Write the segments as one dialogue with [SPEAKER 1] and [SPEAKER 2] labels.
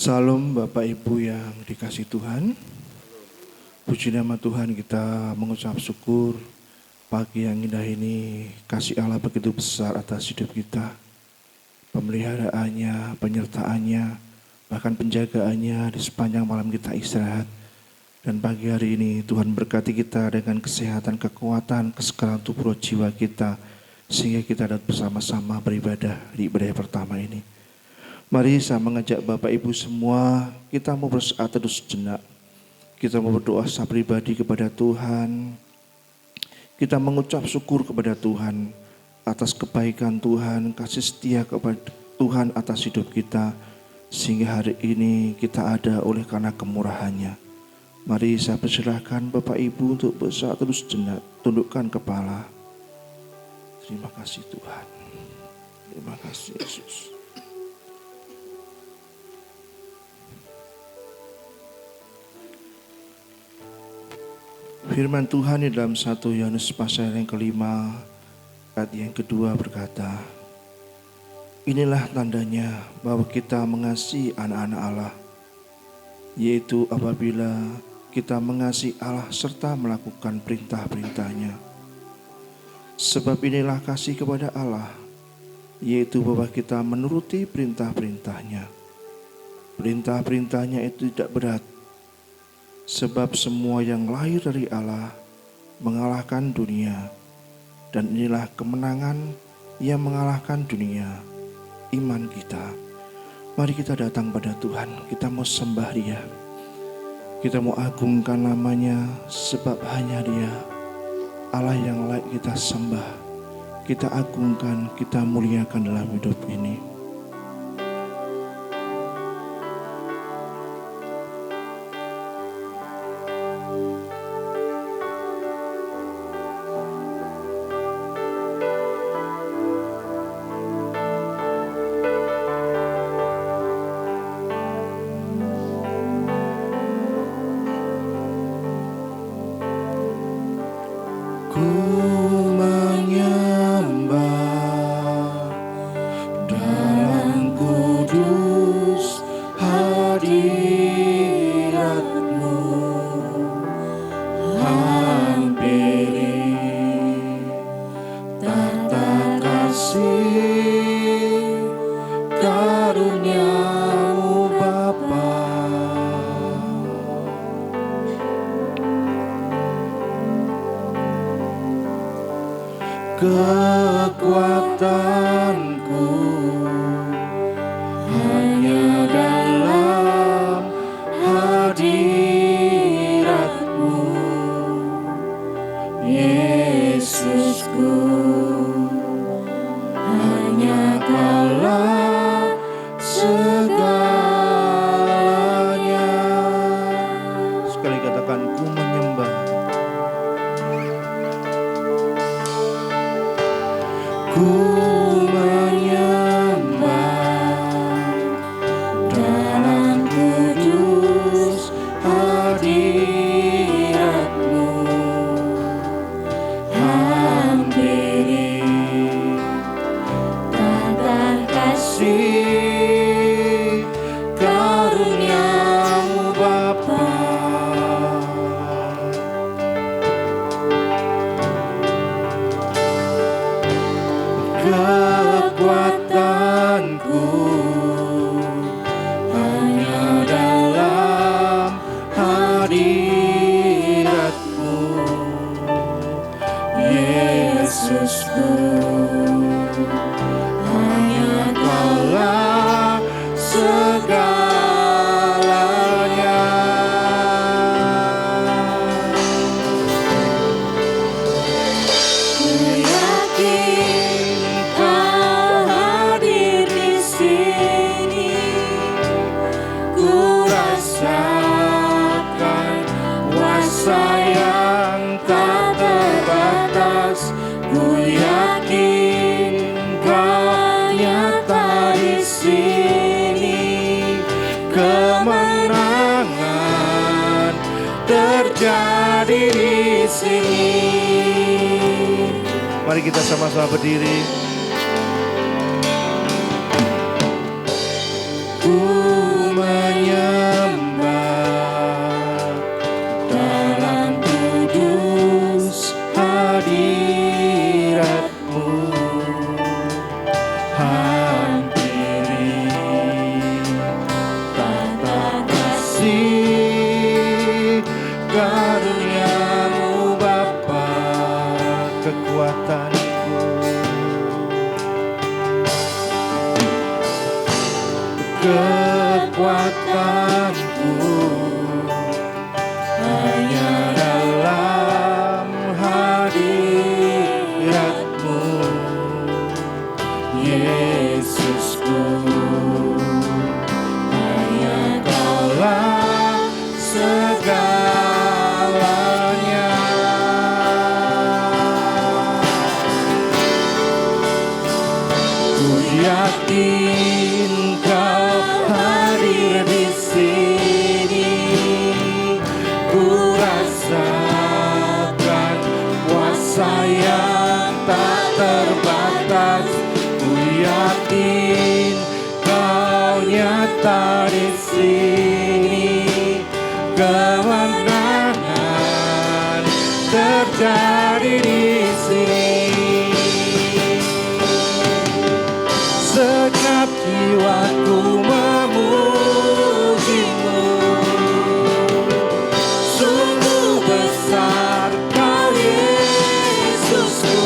[SPEAKER 1] Salam Bapak Ibu yang dikasih Tuhan. Puji nama Tuhan, kita mengucap syukur pagi yang indah ini. Kasih Allah begitu besar atas hidup kita. Pemeliharaannya, penyertaannya, bahkan penjagaannya di sepanjang malam kita istirahat. Dan pagi hari ini Tuhan berkati kita dengan kesehatan, kekuatan, kesegaran tubuh jiwa kita, sehingga kita dapat bersama-sama beribadah di ibadah pertama ini. Mari saya mengajak Bapak Ibu semua, kita mau bersaat teduh sejenak. Kita mau berdoa secara pribadi kepada Tuhan. Kita mengucap syukur kepada Tuhan atas kebaikan Tuhan, kasih setia kepada Tuhan atas hidup kita, sehingga hari ini kita ada oleh karena kemurahannya. Mari saya persilahkan Bapak Ibu untuk bersaat teduh sejenak, tundukkan kepala. Terima kasih Tuhan. Terima kasih Yesus. Firman Tuhan di dalam 1 Yohanes pasal yang kelima, ayat yang kedua berkata, inilah tandanya bahwa kita mengasihi anak-anak Allah, yaitu apabila kita mengasihi Allah serta melakukan perintah-perintahnya. Sebab inilah kasih kepada Allah, yaitu bahwa kita menuruti perintah-perintahnya. Perintah-perintahnya itu tidak berat, sebab semua yang lahir dari Allah mengalahkan dunia, dan inilah kemenangan yang mengalahkan dunia, iman kita. Mari kita datang pada Tuhan, kita mau sembah Dia, kita mau agungkan namanya, sebab hanya Dia Allah yang layak kita sembah, kita agungkan, kita muliakan dalam hidup ini.
[SPEAKER 2] Kekuatanku hanya dalam hadirat-Mu, Yesusku, hanya Kaulah segalanya.
[SPEAKER 1] Sekali katakan, ku menyembah.
[SPEAKER 2] Ku menyembah dalam kudus hadirat-Mu, hampiri tata kasih karunia-Mu Bapa. Kekuatanku hanya dalam hadirat-Mu, Yesusku, hanya Kaulah segalanya. Ku yakin Kau hadir di sini, ku rasakan kuasa yang tak terbatas. Ku yakin Kau nyata di sini, kemenangan terjadi di sini.
[SPEAKER 1] Mari kita sama-sama berdiri.
[SPEAKER 2] Ku menyembah karunia-Mu Bapa,
[SPEAKER 1] kekuatanku,
[SPEAKER 2] kekuatanku hanya dalam hadirat-Mu, Yesusku. Hanya Kaulah segalanya. Ku yakin Kau hadir di sini. Ku rasakan kuasa yang tak terbatas. Ku yakin Kau nyata di sini. Kemenangan terjadi di sini. Segenap jiwaku memuji-Mu. Sungguh besar Kau Yesusku.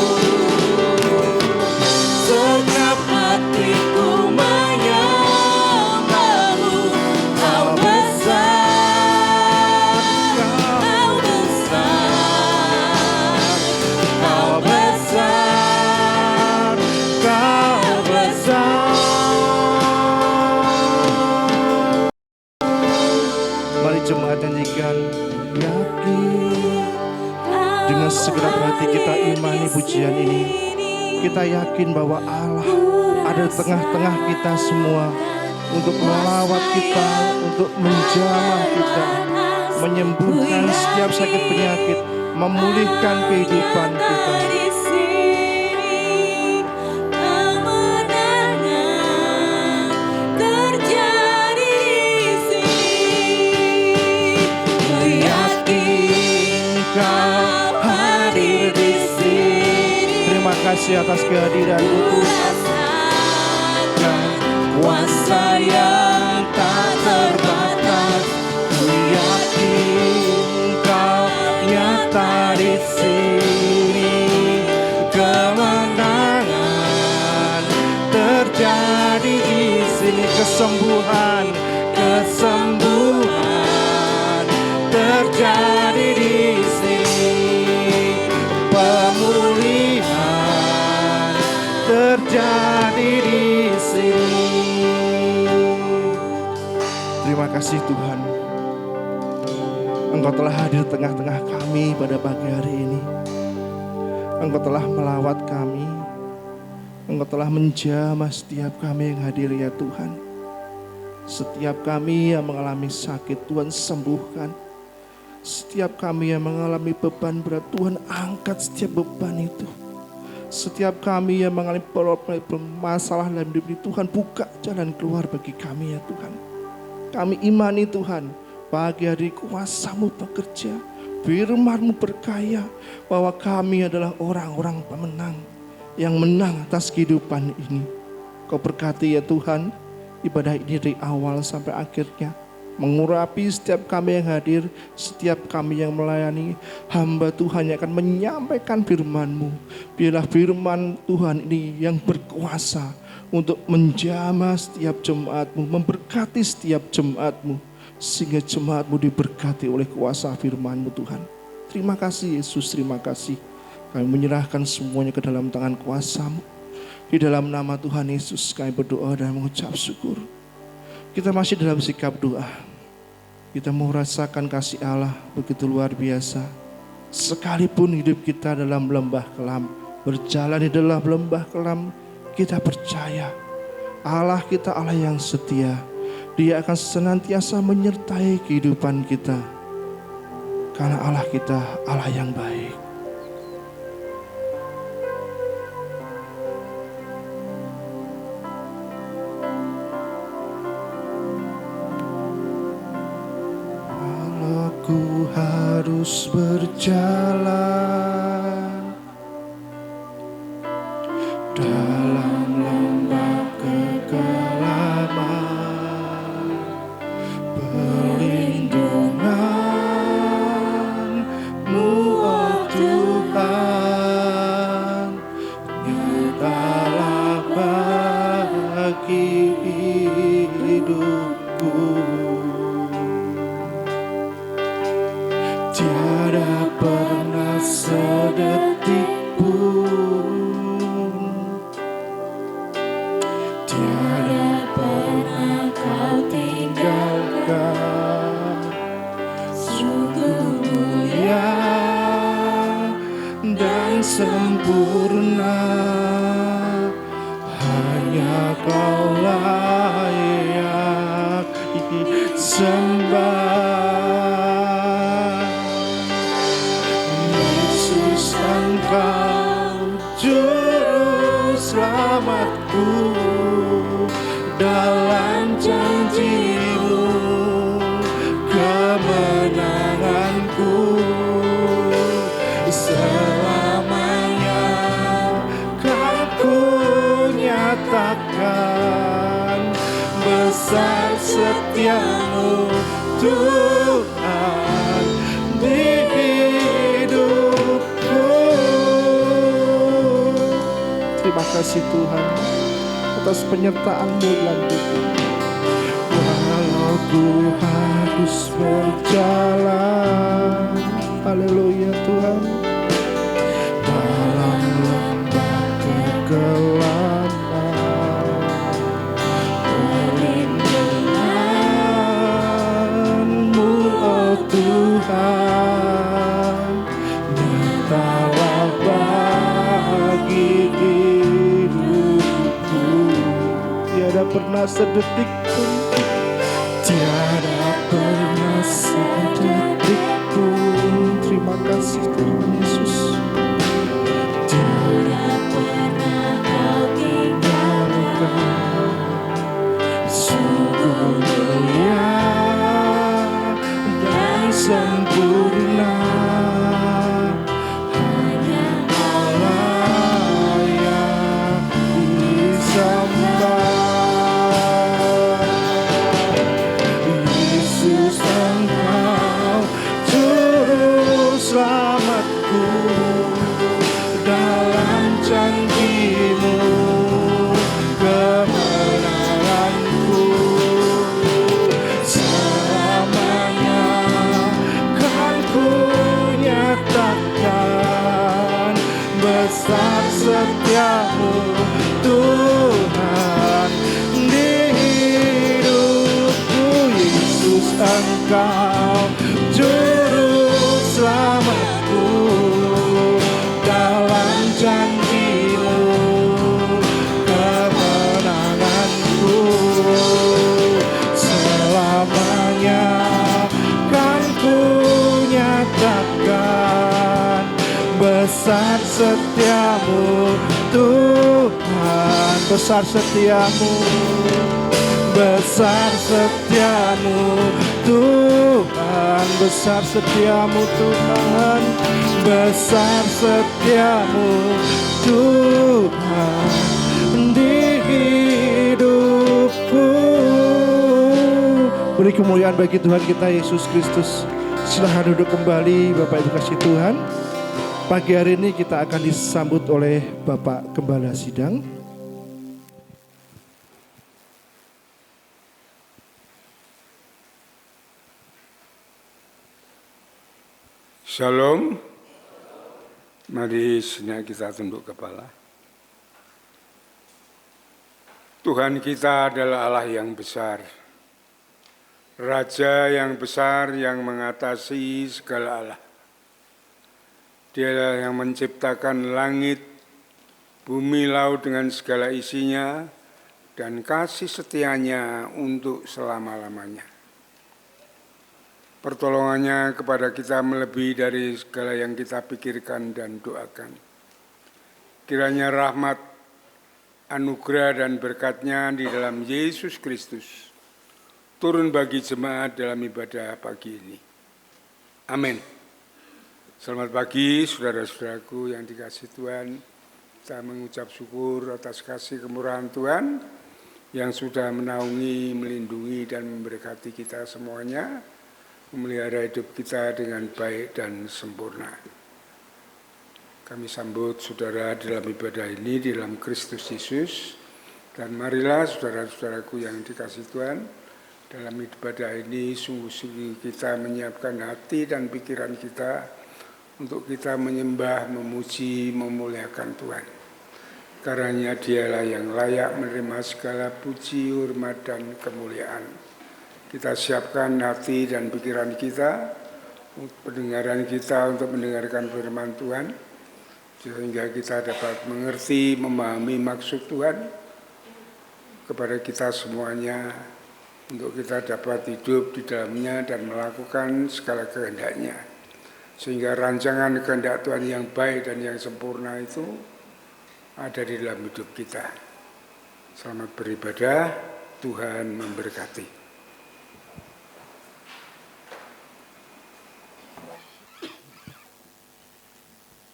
[SPEAKER 2] Segenap hatiku menyembah-Mu. Kau besar, Kau besar, Kau besar, Kau besar.
[SPEAKER 1] Mari jemaat nyanyikan yakin. Dengan segenap hati kita imani pujian ini. Kita yakin bahwa Allah ada di tengah-tengah kita semua untuk melawat kita, untuk menjamah kita, menyembuhkan setiap sakit penyakit, memulihkan kehidupan kita.
[SPEAKER 2] Kau hadir di sini.
[SPEAKER 1] Terima kasih atas kehadiran-Mu Tuhan.
[SPEAKER 2] Kuasa yang tak terbatas. Ku yakin Kau nyata di sini. Kemenangan terjadi di sini.
[SPEAKER 1] Kesembuhan,
[SPEAKER 2] Kesembuhan terjadi di sini. Pemulihan terjadi di sini.
[SPEAKER 1] terima kasih Tuhan. Engkau telah hadir tengah-tengah kami pada pagi hari ini. Engkau telah melawat kami. Engkau telah menjamah setiap kami yang hadir ya Tuhan. Setiap kami yang mengalami sakit Tuhan sembuhkan. Setiap kami yang mengalami beban berat Tuhan angkat setiap beban itu. Setiap kami yang mengalami masalah dalam hidup ini Tuhan buka jalan keluar bagi kami ya Tuhan. Kami imani Tuhan pagi hari kuasa-Mu bekerja, firman-Mu berkaya bahwa kami adalah orang-orang pemenang yang menang atas kehidupan ini. Kau berkati ya Tuhan ibadah ini dari awal sampai akhirnya. Mengurapi setiap kami yang hadir, setiap kami yang melayani. Hamba Tuhan yang akan menyampaikan firman-Mu. Biarlah firman Tuhan ini yang berkuasa untuk menjamah setiap jemaat-Mu, memberkati setiap jemaat-Mu, sehingga jemaat-Mu diberkati oleh kuasa firman-Mu Tuhan. Terima kasih Yesus, terima kasih. Kami menyerahkan semuanya ke dalam tangan kuasa-Mu. Di dalam nama Tuhan Yesus kami berdoa dan mengucap syukur. Kita masih dalam sikap doa. Kita mau rasakan kasih Allah begitu luar biasa. Sekalipun hidup kita dalam lembah kelam, berjalan di dalam lembah kelam, kita percaya Allah kita Allah yang setia. Dia akan senantiasa menyertai kehidupan kita. Karena Allah kita Allah yang baik. Ku harus berjalan dalam lembah kegelapan, perlindungan Tiada pernah sedetik pun, tiada pernah kau tinggalkan. Sungguh mulia dan sempurna, hanya kau layak disembah. Yesus, Engkau juru selamatku, dalam janji-Mu kemenanganku. Selamanya kan ku nyatakan besar setiamu Tuhan di hidupku. Terima kasih Tuhan atas penyertaan-Mu dalam hidupku. Walau ku harus berjalan, haleluya Tuhan, dalam lembah kegelapan, perlindungan-Mu oh Tuhan nyatalah bagi hidupku. Tiada pernah sedetik pun, tiada pernah sedetik pun. Terima kasih Tuhan Yesus. Tiada pernah kau tinggalkan. Sungguh mulia dan sempurna, hanya kau layak disembah. Yesus, Engkau juru selamatku, dalam janji-Mu kemenanganku. Selamanya kan ku nyatakan besar setiamu Tuhan di hidupku. Yesus, Engkau juru selamatku, dalam janji-Mu kemenanganku. Selamanya kan ku nyatakan besar setiamu Tuhan. Besar setiamu, besar setiamu Tuhan, besar setiamu Tuhan, besar setiamu Tuhan di hidupku. Beri kemuliaan bagi Tuhan kita Yesus Kristus. Silahkan duduk kembali Bapak Ibu kasih Tuhan. Pagi hari ini kita akan disambut oleh Bapak Gembala Sidang.
[SPEAKER 3] Shalom. Mari sejenak kita tunduk kepala. Tuhan kita adalah Allah yang besar, Raja yang besar yang mengatasi segala Allah. Dialah yang menciptakan langit, bumi, laut dengan segala isinya, dan kasih setianya untuk selama-lamanya. Pertolongannya kepada kita melebihi dari segala yang kita pikirkan dan doakan. Kiranya rahmat, anugerah dan berkat-Nya di dalam Yesus Kristus turun bagi jemaat dalam ibadah pagi ini. Amin. Selamat pagi saudara-saudaraku yang dikasihi Tuhan. Kita mengucap syukur atas kasih kemurahan Tuhan yang sudah menaungi, melindungi dan memberkati kita semuanya, memelihara hidup kita dengan baik dan sempurna. Kami sambut saudara dalam ibadah ini di dalam Kristus Yesus. Dan marilah saudara-saudaraku yang dikasihi Tuhan, dalam ibadah ini sungguh-sungguh kita menyiapkan hati dan pikiran kita untuk kita menyembah, memuji, memuliakan Tuhan. Karena Dialah yang layak menerima segala puji, hormat, dan kemuliaan. Kita siapkan hati dan pikiran kita, pendengaran kita untuk mendengarkan firman Tuhan, sehingga kita dapat mengerti, memahami maksud Tuhan kepada kita semuanya, untuk kita dapat hidup di dalamnya dan melakukan segala kehendaknya. Sehingga rancangan kehendak Tuhan yang baik dan yang sempurna itu ada di dalam hidup kita. Selamat beribadah, Tuhan memberkati.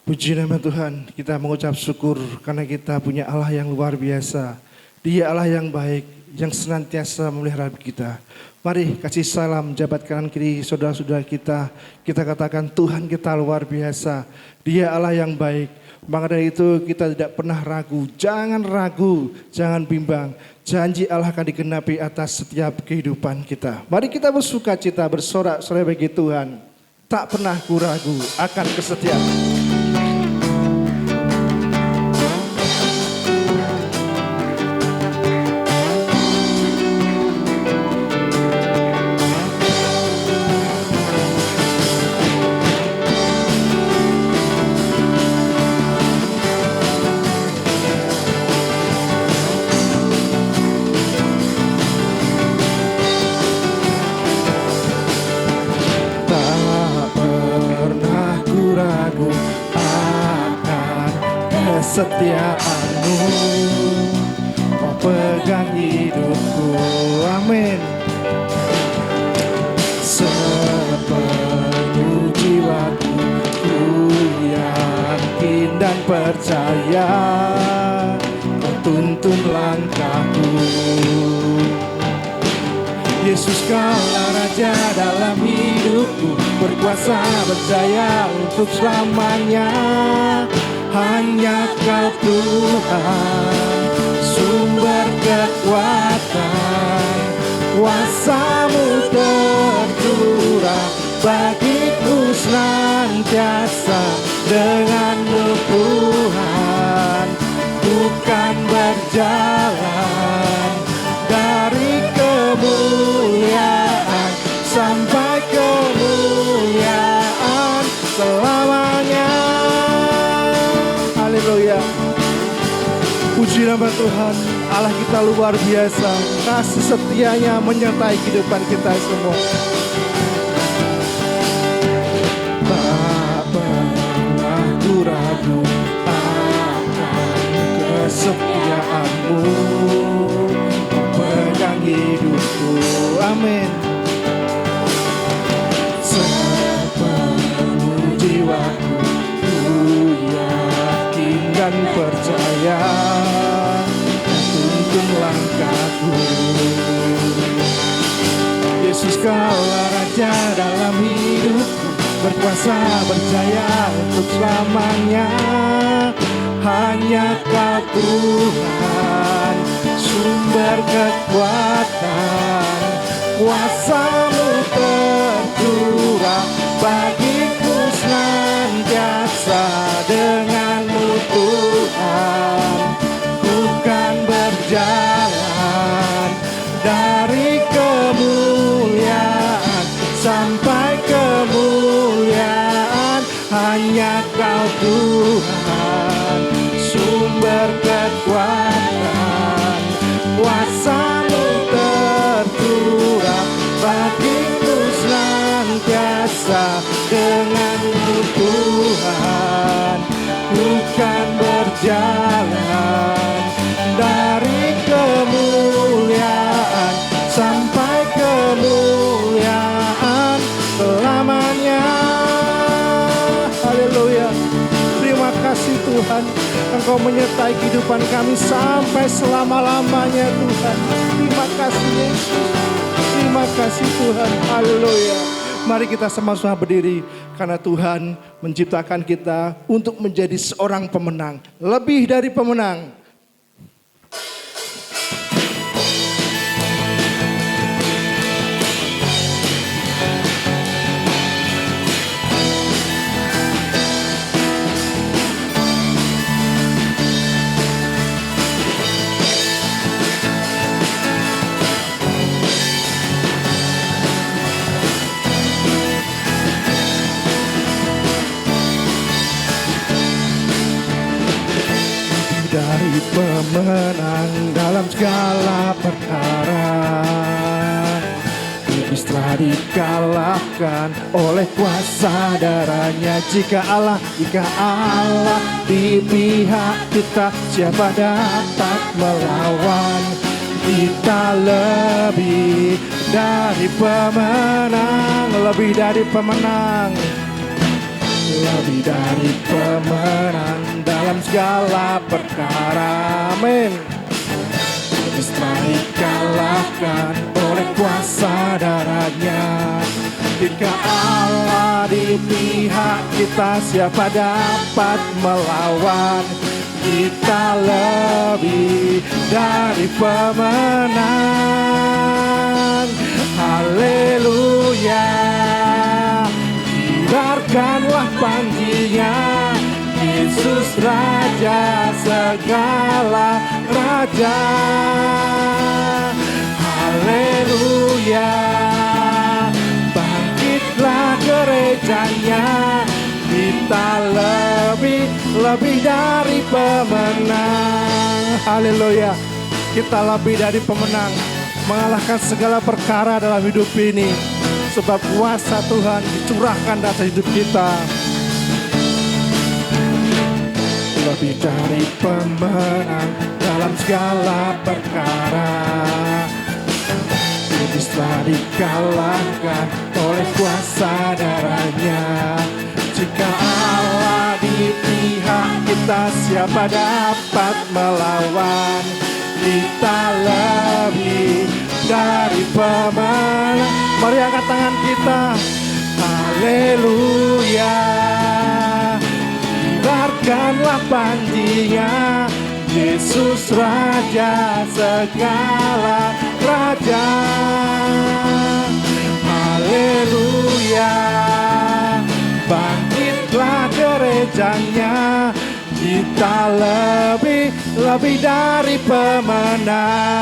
[SPEAKER 1] Puji nama Tuhan, kita mengucap syukur karena kita punya Allah yang luar biasa. Dia Allah yang baik, yang senantiasa memelihara kita. Mari kasih salam jabat kanan kiri saudara-saudara kita. Kita katakan Tuhan kita luar biasa. Dia Allah yang baik. Maka dari itu kita tidak pernah ragu. Jangan ragu, jangan bimbang. Janji Allah akan digenapi atas setiap kehidupan kita. Mari kita bersukacita, bersorak-sorai bagi Tuhan. Tak pernah ku ragu akan kesetiaan. Kesetiaan-Mu, Kau pegang hidupku, amin. Sepenuh jiwaku, ku yakin dan percaya, Kau tuntun langkahku. Yesus Kaulah Raja dalam hidupku, berkuasa berjaya untuk selamanya. Hanya Kau Tuhan, sumber kekuatan, kuasa-Mu tercurah bagiku senantiasa. Dengan-Mu Tuhan, bukan berjalan dari kemuliaan sampai kemuliaan selamanya. Haleluya. Puji nama Tuhan, Allah kita luar biasa. Kasih setianya menyertai kehidupan kita semua. Tak pernah ku ragu akan kesetiaan-Mu, pegang hidupku, amin. Sepenuh jiwaku, dan percaya, tuntun langkahku. Yesus Kaulah Raja dalam hidupku, berkuasa berjaya untuk selamanya. Hanya Kau Tuhan, sumber kekuatan, kuasa-Mu tercurah bagiku senantiasa. Dengan-Mu Tuhan, bukan berjalan dari kemuliaan sampai kemuliaan. Hanya Kau Tuhan, sumber kekuatan, kuasa-Mu tercurah bagiku senantiasa. Dengan-Mu Tuhan, bukan berjalan dari kemuliaan sampai kemuliaan selamanya. Haleluya. Terima kasih Tuhan, Engkau menyertai kehidupan kami sampai selama-lamanya Tuhan. Terima kasih Yesus. Terima kasih Tuhan. Haleluya. Mari kita sama-sama berdiri karena Tuhan menciptakan kita untuk menjadi seorang pemenang, lebih dari pemenang. pemenang dalam segala perkara. Iblis telah dikalahkan oleh kuasa darahnya. Jika Allah di pihak kita, siapa dapat melawan? Kita lebih dari pemenang, lebih dari pemenang, lebih dari pemenang dalam segala perkara. Amin. Telah dikalahkan oleh kuasa darahnya. Jika Allah di pihak kita, siapa dapat melawan? Kita lebih dari pemenang. Haleluya. Kibarkanlah panjinya, Yesus Raja segala raja. Haleluya. Bangkitlah gerejanya, kita lebih dari pemenang. Haleluya. Kita lebih dari pemenang, mengalahkan segala perkara dalam hidup ini, sebab kuasa Tuhan dicurahkan atas hidup kita. Lebih dari pemenang dalam segala perkara. Iblis telah dikalahkan oleh kuasa darahnya. Jika Allah di pihak kita, siapa dapat melawan? Kita lebih dari pemenang. Mari angkat tangan kita. Haleluya. Kibarkanlah panjinya, Yesus Raja segala raja. Haleluya. Bangkitlah gerejanya, kita lebih dari pemenang.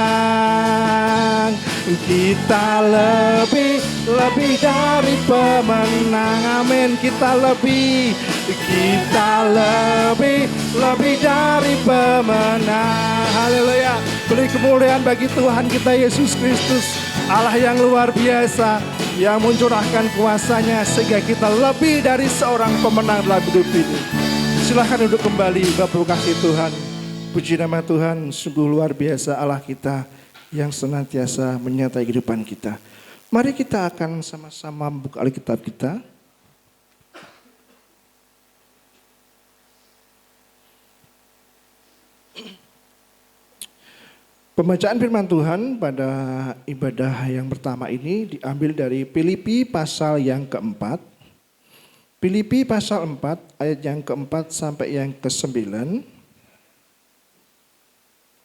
[SPEAKER 1] Kita lebih dari pemenang. Amin. Kita lebih dari pemenang. Haleluya. Beri kemuliaan bagi Tuhan kita Yesus Kristus, Allah yang luar biasa, yang mencurahkan kuasanya sehingga kita lebih dari seorang pemenang dalam hidup ini. Silahkan duduk kembali, Bapak kasih Tuhan. Puji nama Tuhan, sungguh luar biasa Allah kita yang senantiasa menyertai kehidupan kita. Mari kita akan sama-sama membuka Alkitab kita. Pembacaan firman Tuhan pada ibadah yang pertama ini diambil dari Filipi pasal yang keempat. Filipi pasal 4 ayat yang keempat sampai yang ke-9.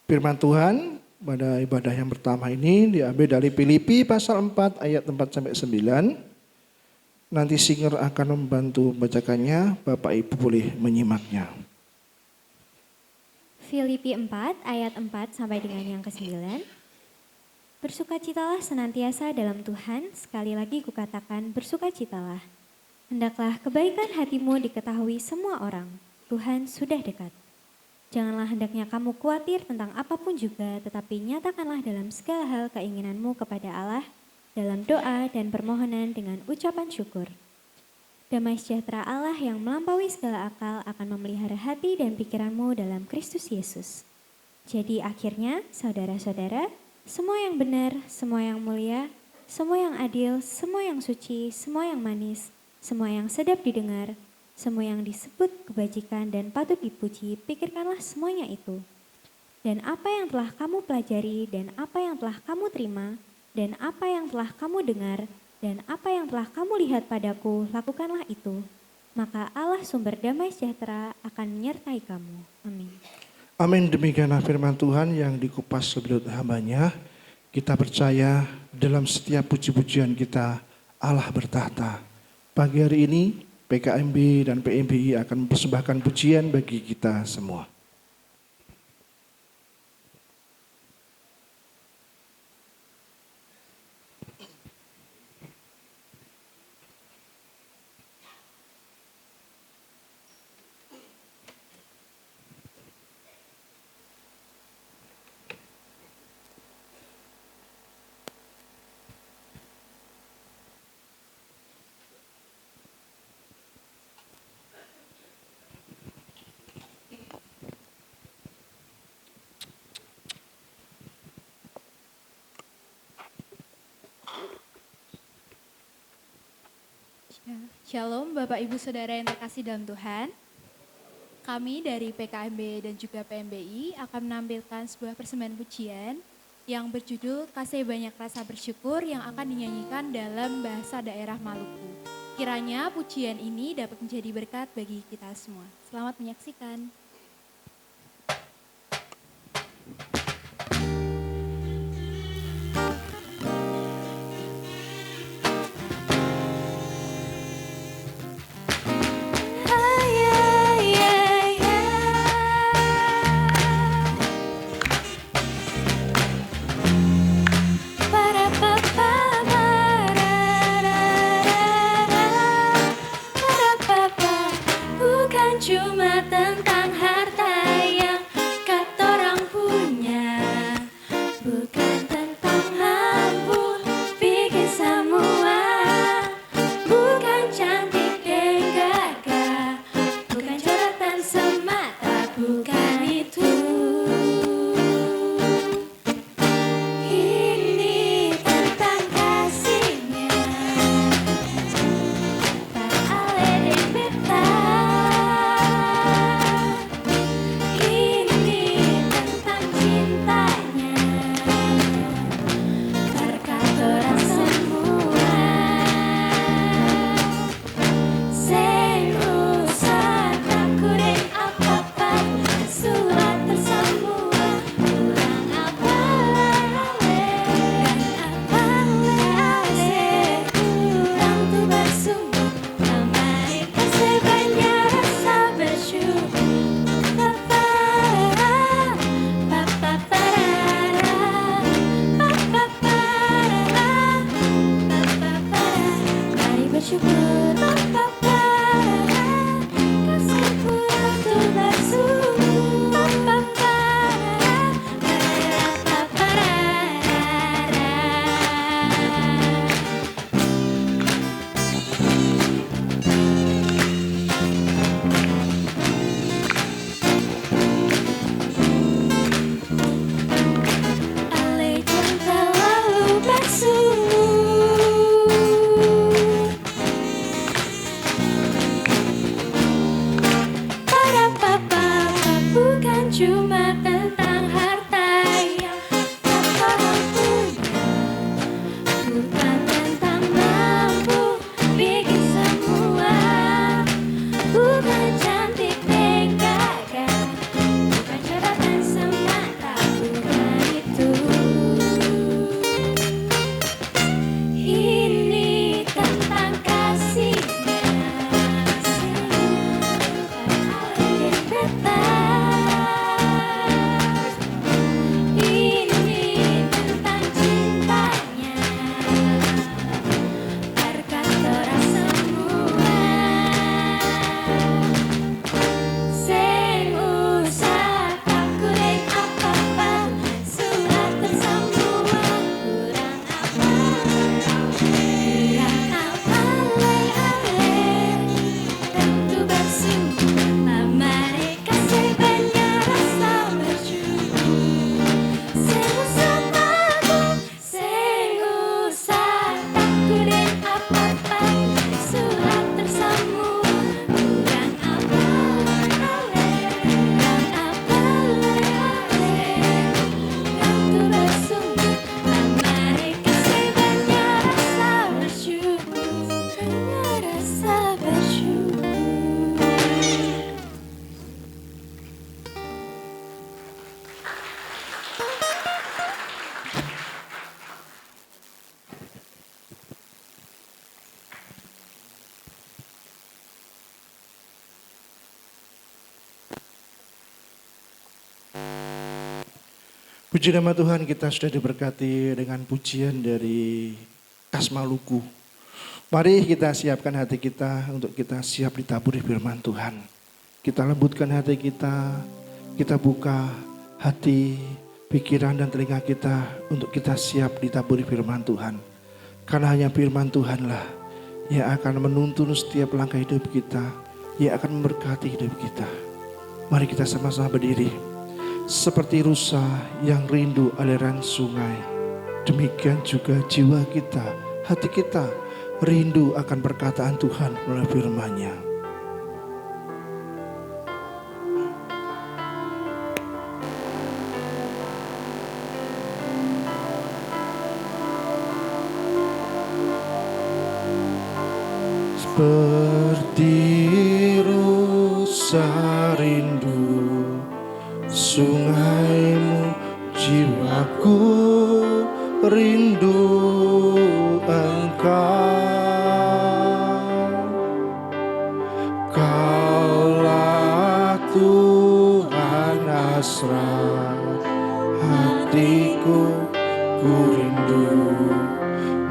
[SPEAKER 1] Firman Tuhan pada ibadah yang pertama ini diambil dari Filipi pasal 4 ayat 4 sampai 9. Nanti singer akan membantu membacakannya, Bapak Ibu boleh menyimaknya.
[SPEAKER 4] Filipi 4 ayat 4 sampai dengan yang ke-9. Bersukacitalah senantiasa dalam Tuhan, sekali lagi kukatakan bersukacitalah. Hendaklah kebaikan hatimu diketahui semua orang, Tuhan sudah dekat. Janganlah hendaknya kamu khawatir tentang apapun juga, tetapi nyatakanlah dalam segala hal keinginanmu kepada Allah, dalam doa dan permohonan dengan ucapan syukur. Damai sejahtera Allah yang melampaui segala akal akan memelihara hati dan pikiranmu dalam Kristus Yesus. Jadi akhirnya, saudara-saudara, semua yang benar, semua yang mulia, semua yang adil, semua yang suci, semua yang manis, semua yang sedap didengar, semua yang disebut kebajikan dan patut dipuji, pikirkanlah semuanya itu. Dan apa yang telah kamu pelajari, dan apa yang telah kamu terima, dan apa yang telah kamu dengar, dan apa yang telah kamu lihat padaku, lakukanlah itu. Maka Allah sumber damai sejahtera akan menyertai kamu. Amin.
[SPEAKER 1] Amin. Demikianlah firman Tuhan yang dikupas oleh hamba-Nya. Kita percaya dalam setiap puji-pujian kita Allah bertahta. Pagi hari ini PKMB dan PMBI akan mempersembahkan pujian bagi kita semua.
[SPEAKER 5] Ya, Shalom Bapak Ibu Saudara yang terkasih dalam Tuhan. Kami dari PKMB dan juga PMBI akan menampilkan sebuah persembahan pujian yang berjudul Kasih Banyak Rasa Bersyukur yang akan dinyanyikan dalam bahasa daerah Maluku. Kiranya pujian ini dapat menjadi berkat bagi kita semua. Selamat menyaksikan.
[SPEAKER 4] Cuma tentang harta yang katorang punya, bukan tentang mampu bikin semua, bukan cantik dan gagah, bukan jabatan semata, bukan itu. Ini tentang kasihnya, tak ale dan beta. Cuma tentang harta yang katorang punya, bukan tentang mampu bikin semua, bukan cantik dan gagah, bukan jabatan semata, bukan itu. Ini tentang kasihnya, bukan ale dan beta.
[SPEAKER 1] Puji nama Tuhan, kita sudah diberkati dengan pujian dari Kas Maluku. Mari kita siapkan hati kita untuk kita siap ditaburi firman Tuhan. Kita lembutkan hati kita buka hati, pikiran dan telinga kita untuk kita siap ditaburi firman Tuhan. Karena hanya firman Tuhanlah yang akan menuntun setiap langkah hidup kita, yang akan memberkati hidup kita. Mari kita sama-sama berdiri. Seperti rusa yang rindu aliran sungai, demikian juga jiwa kita, hati kita rindu akan perkataan Tuhan melalui firman-Nya. Seperti rusa rindu sungaimu, jiwaku rindu Engkau. Kaulah Tuhan hasrat hatiku, ku rindu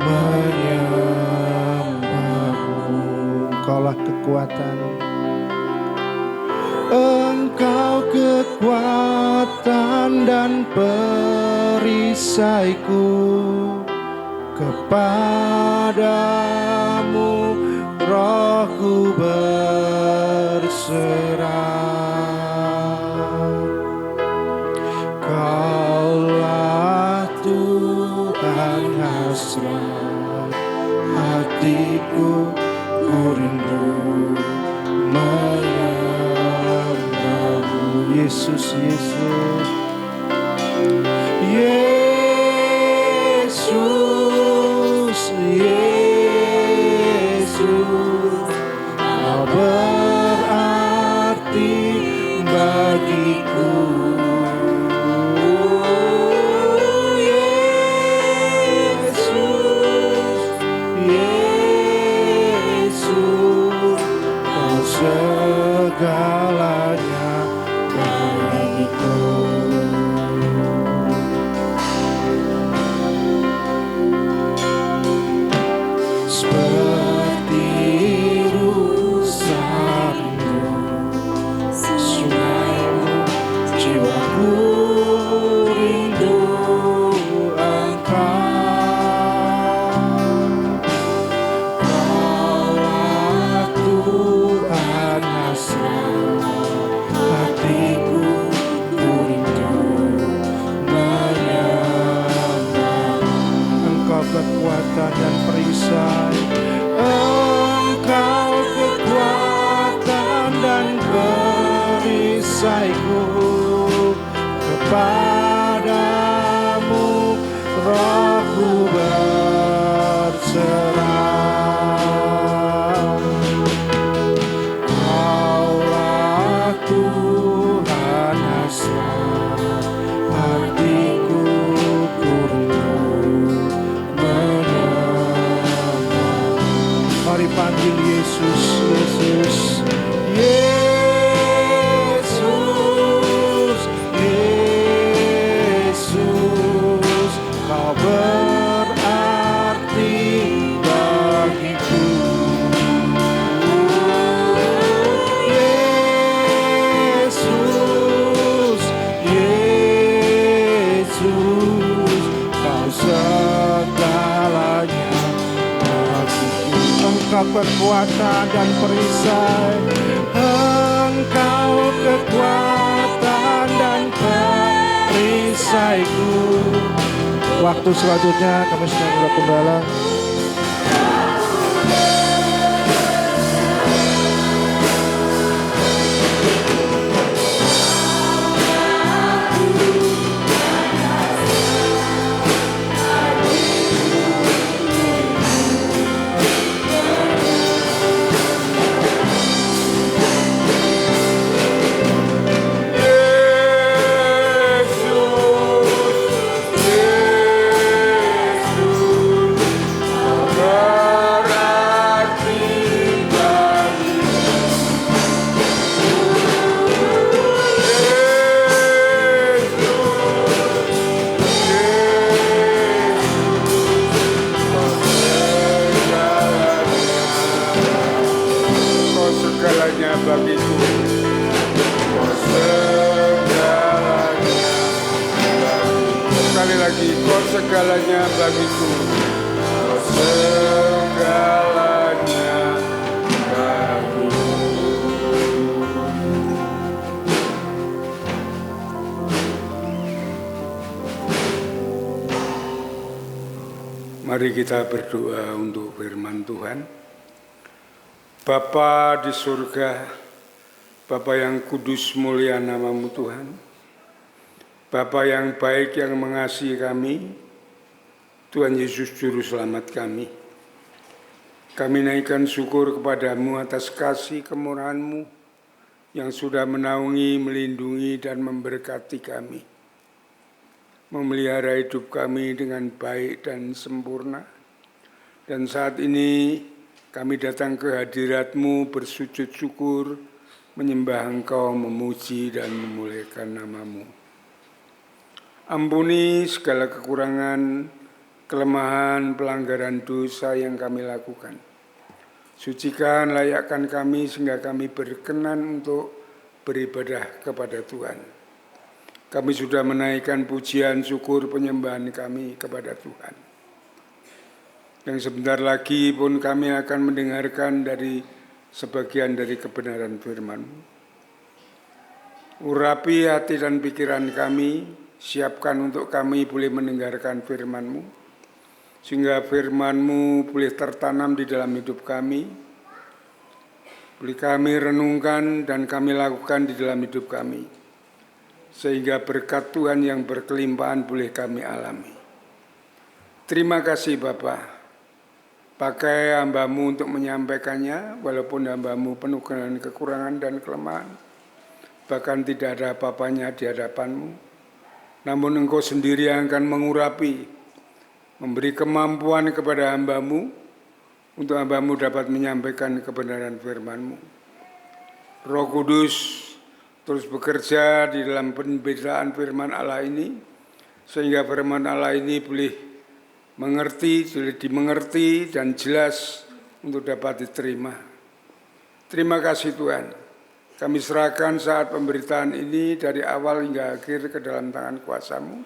[SPEAKER 1] menyembahmu. Engkaulah kekuatan, Engkau kekuatan dan perisaiku. Kepadamu rohku berserah. Kaulah Tuhan hasrat hatiku, ku rindu menyembahmu. Yesus, Yesus, Yesus, Yesus, Kau berarti bagiku. Yesus, Yesus, Kau segalanya bagiku. Seperti rusa rindu sungaimu, jiwaku rindu Engkau. Kaulah Tuhan hasrat hatiku, ku rindu menyembahmu. Engkau kekuatan dan perisai, Engkau kekuatan dan perisaiku. Kepadamu rohku berserah. Kaulah Tuhan hasrat hatiku, ku rindu menyembah. Mari panggil Yesus, Yesus, Yesus, Yesus, Kau berarti bagiku. Yesus, Yesus, Kau segalanya bagiku. Engkau kekuatan dan perisai, Engkau kekuatan dan perisaiku. Waktu selanjutnya kami sedang bergembala.
[SPEAKER 3] Bagiku, Kau segalanya bagiku. Sekali lagi, Kau segalanya bagiku, Kau segalanya bagiku. Mari kita berdoa untuk firman Tuhan. Bapa di surga, Bapa yang kudus mulia namamu Tuhan. Bapa yang baik yang mengasihi kami, Tuhan Yesus Juru Selamat kami. Kami naikkan syukur kepadamu atas kasih kemurahan-Mu yang sudah menaungi, melindungi, dan memberkati kami. Memelihara hidup kami dengan baik dan sempurna. Dan saat ini kami datang ke hadirat-Mu bersujud syukur, menyembah Engkau, memuji dan memuliakan nama-Mu. Ampuni segala kekurangan, kelemahan, pelanggaran dosa yang kami lakukan. Sucikan, layakkan kami sehingga kami berkenan untuk beribadah kepada Tuhan. Kami sudah menaikkan pujian, syukur, penyembahan kami kepada Tuhan. Yang sebentar lagi pun kami akan mendengarkan dari sebagian dari kebenaran firman-Mu. Urapi hati dan pikiran kami, siapkan untuk kami boleh mendengarkan firman-Mu, sehingga firman-Mu boleh tertanam di dalam hidup kami, boleh kami renungkan dan kami lakukan di dalam hidup kami, sehingga berkat Tuhan yang berkelimpahan boleh kami alami. Terima kasih Bapa, pakai hamba-Mu untuk menyampaikannya, walaupun hamba-Mu penuh dengan kekurangan dan kelemahan, bahkan tidak ada apa-apanya di hadapan-Mu, namun Engkau sendiri yang akan mengurapi, memberi kemampuan kepada hamba-Mu, untuk hamba-Mu dapat menyampaikan kebenaran firman-Mu. Roh Kudus terus bekerja di dalam pemberitaan firman Allah ini, sehingga firman Allah ini boleh dimengerti dan jelas untuk dapat diterima. Terima kasih Tuhan. Kami serahkan saat pemberitaan ini dari awal hingga akhir ke dalam tangan kuasa-Mu.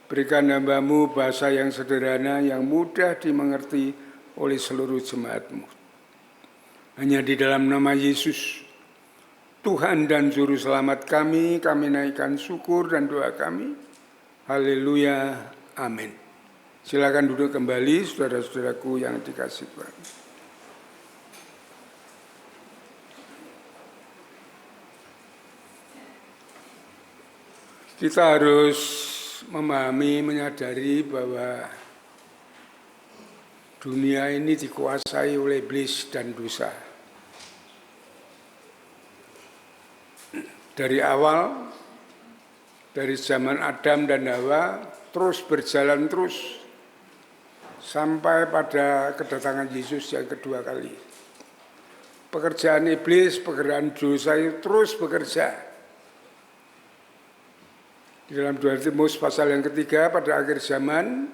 [SPEAKER 3] Berikan hamba-Mu bahasa yang sederhana, yang mudah dimengerti oleh seluruh jemaat-Mu. Hanya di dalam nama Yesus, Tuhan dan Juru Selamat kami naikkan syukur dan doa kami. Haleluya, amin. Silakan duduk kembali saudara-saudaraku yang dikasihi Tuhan. Kita harus memahami, menyadari bahwa dunia ini dikuasai oleh iblis dan dosa. Dari awal, dari zaman Adam dan Hawa, terus berjalan terus, sampai pada kedatangan Yesus yang kedua kali. Pekerjaan iblis, pekerjaan dosa itu terus bekerja. Di dalam 2 Timotius pasal yang ketiga, pada akhir zaman,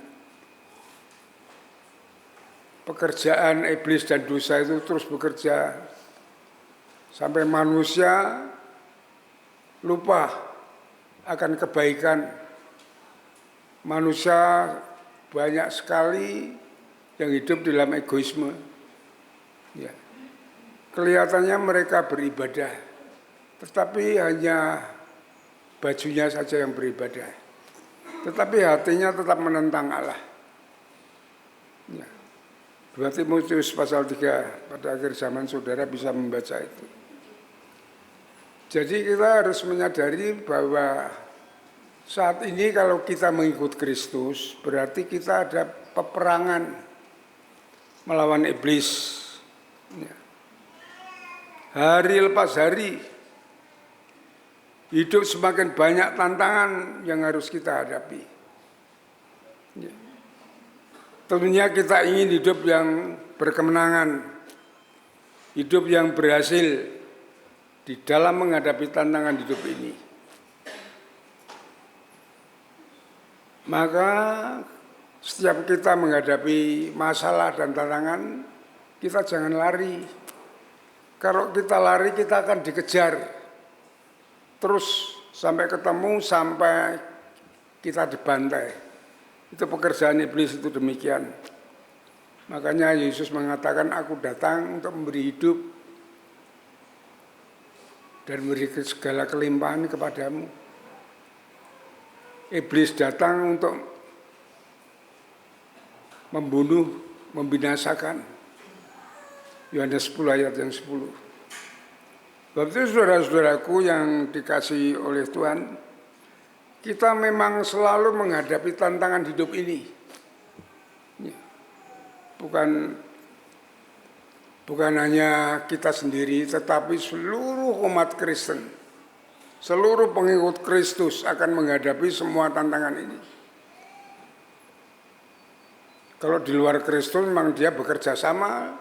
[SPEAKER 3] pekerjaan iblis dan dosa itu terus bekerja, sampai manusia lupa akan kebaikan. Manusia banyak sekali yang hidup dalam egoisme. Ya. Kelihatannya mereka beribadah, tetapi hanya bajunya saja yang beribadah. Tetapi hatinya tetap menentang Allah. Ya. 2 Timotius pasal 3, pada akhir zaman saudara bisa membaca itu. Jadi kita harus menyadari bahwa saat ini kalau kita mengikut Kristus, berarti kita ada peperangan melawan iblis. Hari lepas hari, hidup semakin banyak tantangan yang harus kita hadapi. Tentunya kita ingin hidup yang berkemenangan, hidup yang berhasil di dalam menghadapi tantangan hidup ini. Maka setiap kita menghadapi masalah dan tantangan, kita jangan lari. Kalau kita lari, kita akan dikejar terus sampai ketemu, sampai kita dibantai. Itu pekerjaan iblis itu demikian. Makanya Yesus mengatakan, aku datang untuk memberi hidup dan memberi segala kelimpahan kepadamu. Iblis datang untuk membunuh, membinasakan. Yohanes 10 ayat yang 10. Sebab itu saudara-saudaraku yang dikasihi oleh Tuhan, kita memang selalu menghadapi tantangan hidup ini. Bukan hanya kita sendiri, tetapi seluruh umat Kristen, seluruh pengikut Kristus akan menghadapi semua tantangan ini. Kalau di luar Kristus memang dia bekerja sama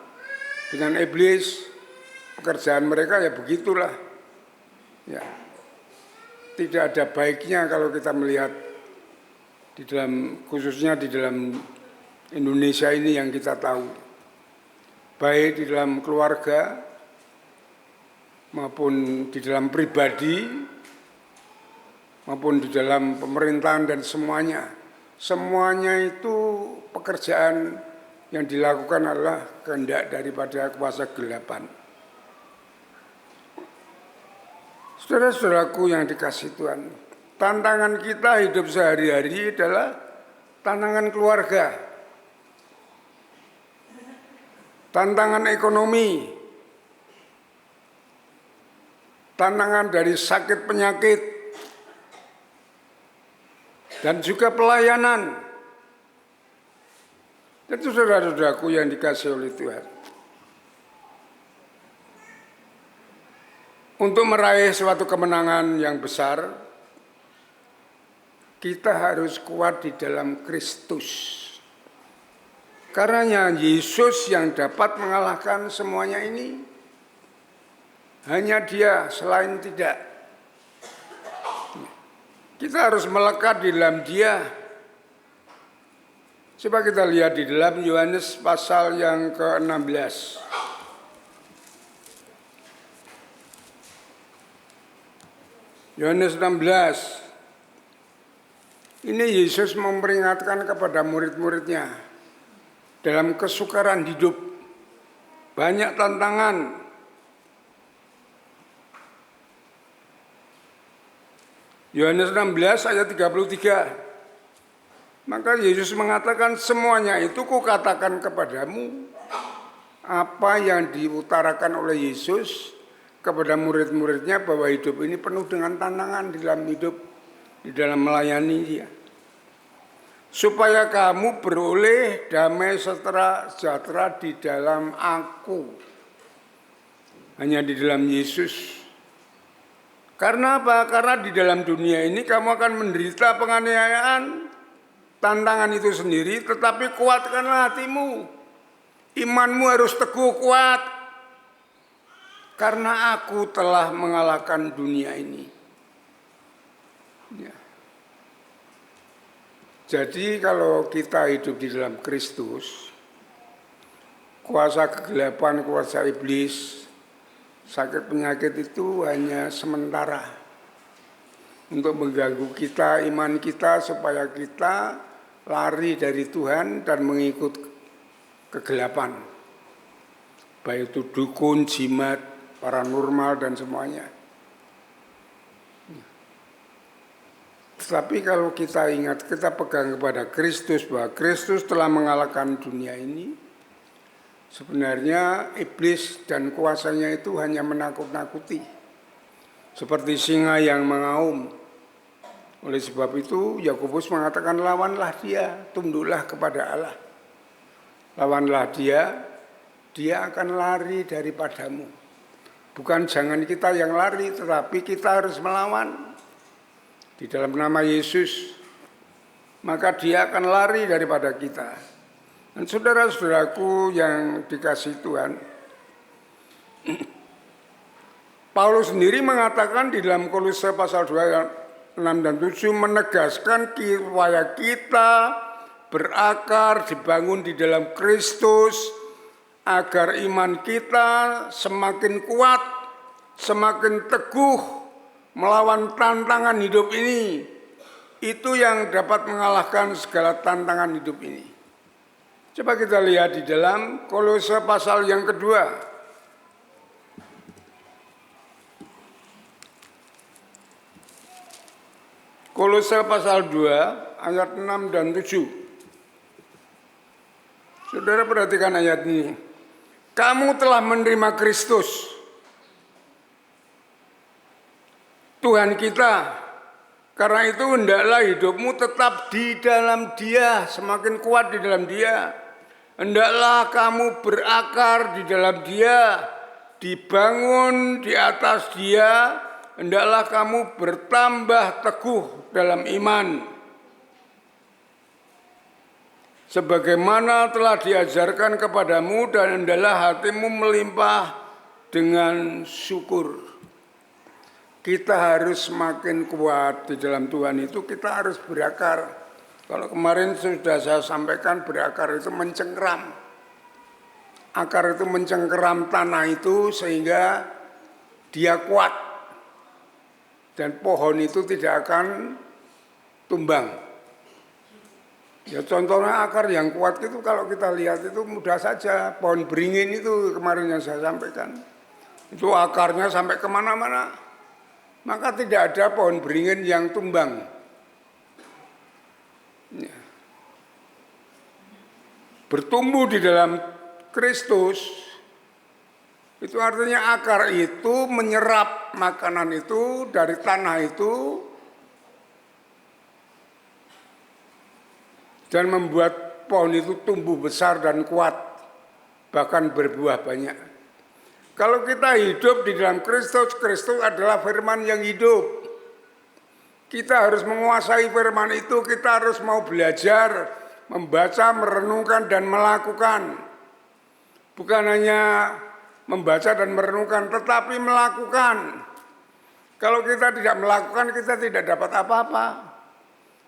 [SPEAKER 3] dengan iblis, pekerjaan mereka ya begitulah. Ya. Tidak ada baiknya kalau kita melihat di dalam, khususnya di dalam Indonesia ini yang kita tahu, baik di dalam keluarga maupun di dalam pribadi maupun di dalam pemerintahan dan semuanya itu pekerjaan yang dilakukan adalah kehendak daripada kuasa kegelapan. Saudara-saudaraku yang dikasihi Tuhan, tantangan kita hidup sehari-hari adalah tantangan keluarga, tantangan ekonomi, tantangan dari sakit penyakit, dan juga pelayanan. Itu saudara-saudaraku yang dikasihi oleh Tuhan. Untuk meraih suatu kemenangan yang besar, kita harus kuat di dalam Kristus. Karena Yesus yang dapat mengalahkan semuanya ini. Hanya Dia, selain tidak. Kita harus melekat di dalam Dia. Coba kita lihat di dalam Yohanes pasal yang ke-16. Yohanes 16. Ini Yesus memperingatkan kepada murid-muridnya dalam kesukaran hidup. Banyak tantangan. Yohanes 16 ayat 33. Maka Yesus mengatakan, semuanya itu kukatakan kepadamu. Apa yang diutarakan oleh Yesus kepada murid-muridnya, bahwa hidup ini penuh dengan tantangan di dalam hidup, di dalam melayani Dia. Supaya kamu beroleh damai sejahtera di dalam Aku. Hanya di dalam Yesus. Karena apa? Karena di dalam dunia ini kamu akan menderita penganiayaan, tantangan itu sendiri, tetapi kuatkanlah hatimu. Imanmu harus teguh, kuat. Karena Aku telah mengalahkan dunia ini. Ya. Jadi kalau kita hidup di dalam Kristus, kuasa kegelapan, kuasa iblis, sakit penyakit itu hanya sementara. Untuk mengganggu kita, iman kita, supaya kita lari dari Tuhan dan mengikut kegelapan. Baik itu dukun, jimat, paranormal dan semuanya. Tetapi kalau kita ingat, kita pegang kepada Kristus, bahwa Kristus telah mengalahkan dunia ini, sebenarnya iblis dan kuasanya itu hanya menakut-nakuti. Seperti singa yang mengaum. Oleh sebab itu Yakobus mengatakan, lawanlah dia, tunduklah kepada Allah. Lawanlah dia, dia akan lari daripadamu. Bukan jangan kita yang lari, tetapi kita harus melawan. Di dalam nama Yesus, maka Dia akan lari daripada kita. Dan saudara-saudaraku yang dikasihi Tuhan, Paulus sendiri mengatakan di dalam Kolose pasal 2 ayat 6 dan 7, menegaskan supaya kita berakar, dibangun di dalam Kristus, agar iman kita semakin kuat, semakin teguh melawan tantangan hidup ini. Itu yang dapat mengalahkan segala tantangan hidup ini. Coba kita lihat di dalam Kolose pasal yang kedua. Kolose pasal 2 ayat 6 dan 7. Saudara perhatikan ayat ini. Kamu telah menerima Kristus, Tuhan kita. Karena itu hendaklah hidupmu tetap di dalam Dia, semakin kuat di dalam Dia. Hendaklah kamu berakar di dalam Dia, dibangun di atas Dia. Hendaklah kamu bertambah teguh dalam iman. Sebagaimana telah diajarkan kepadamu, dan hendaklah hatimu melimpah dengan syukur. Kita harus semakin kuat di dalam Tuhan itu, kita harus berakar. Kalau kemarin sudah saya sampaikan, berakar itu mencengkeram. Akar itu mencengkeram tanah itu sehingga dia kuat. Dan pohon itu tidak akan tumbang. Ya contohnya akar yang kuat itu kalau kita lihat itu mudah saja. Pohon beringin itu kemarin yang saya sampaikan. Itu akarnya sampai kemana-mana. Maka tidak ada pohon beringin yang tumbang. Ya. Bertumbuh di dalam Kristus, itu artinya akar itu menyerap makanan itu dari tanah itu, dan membuat pohon itu tumbuh besar dan kuat, bahkan berbuah banyak. Kalau kita hidup di dalam Kristus, Kristus adalah firman yang hidup. Kita harus menguasai firman itu, kita harus mau belajar, membaca, merenungkan, dan melakukan. Bukan hanya membaca dan merenungkan, tetapi melakukan. Kalau kita tidak melakukan, kita tidak dapat apa-apa.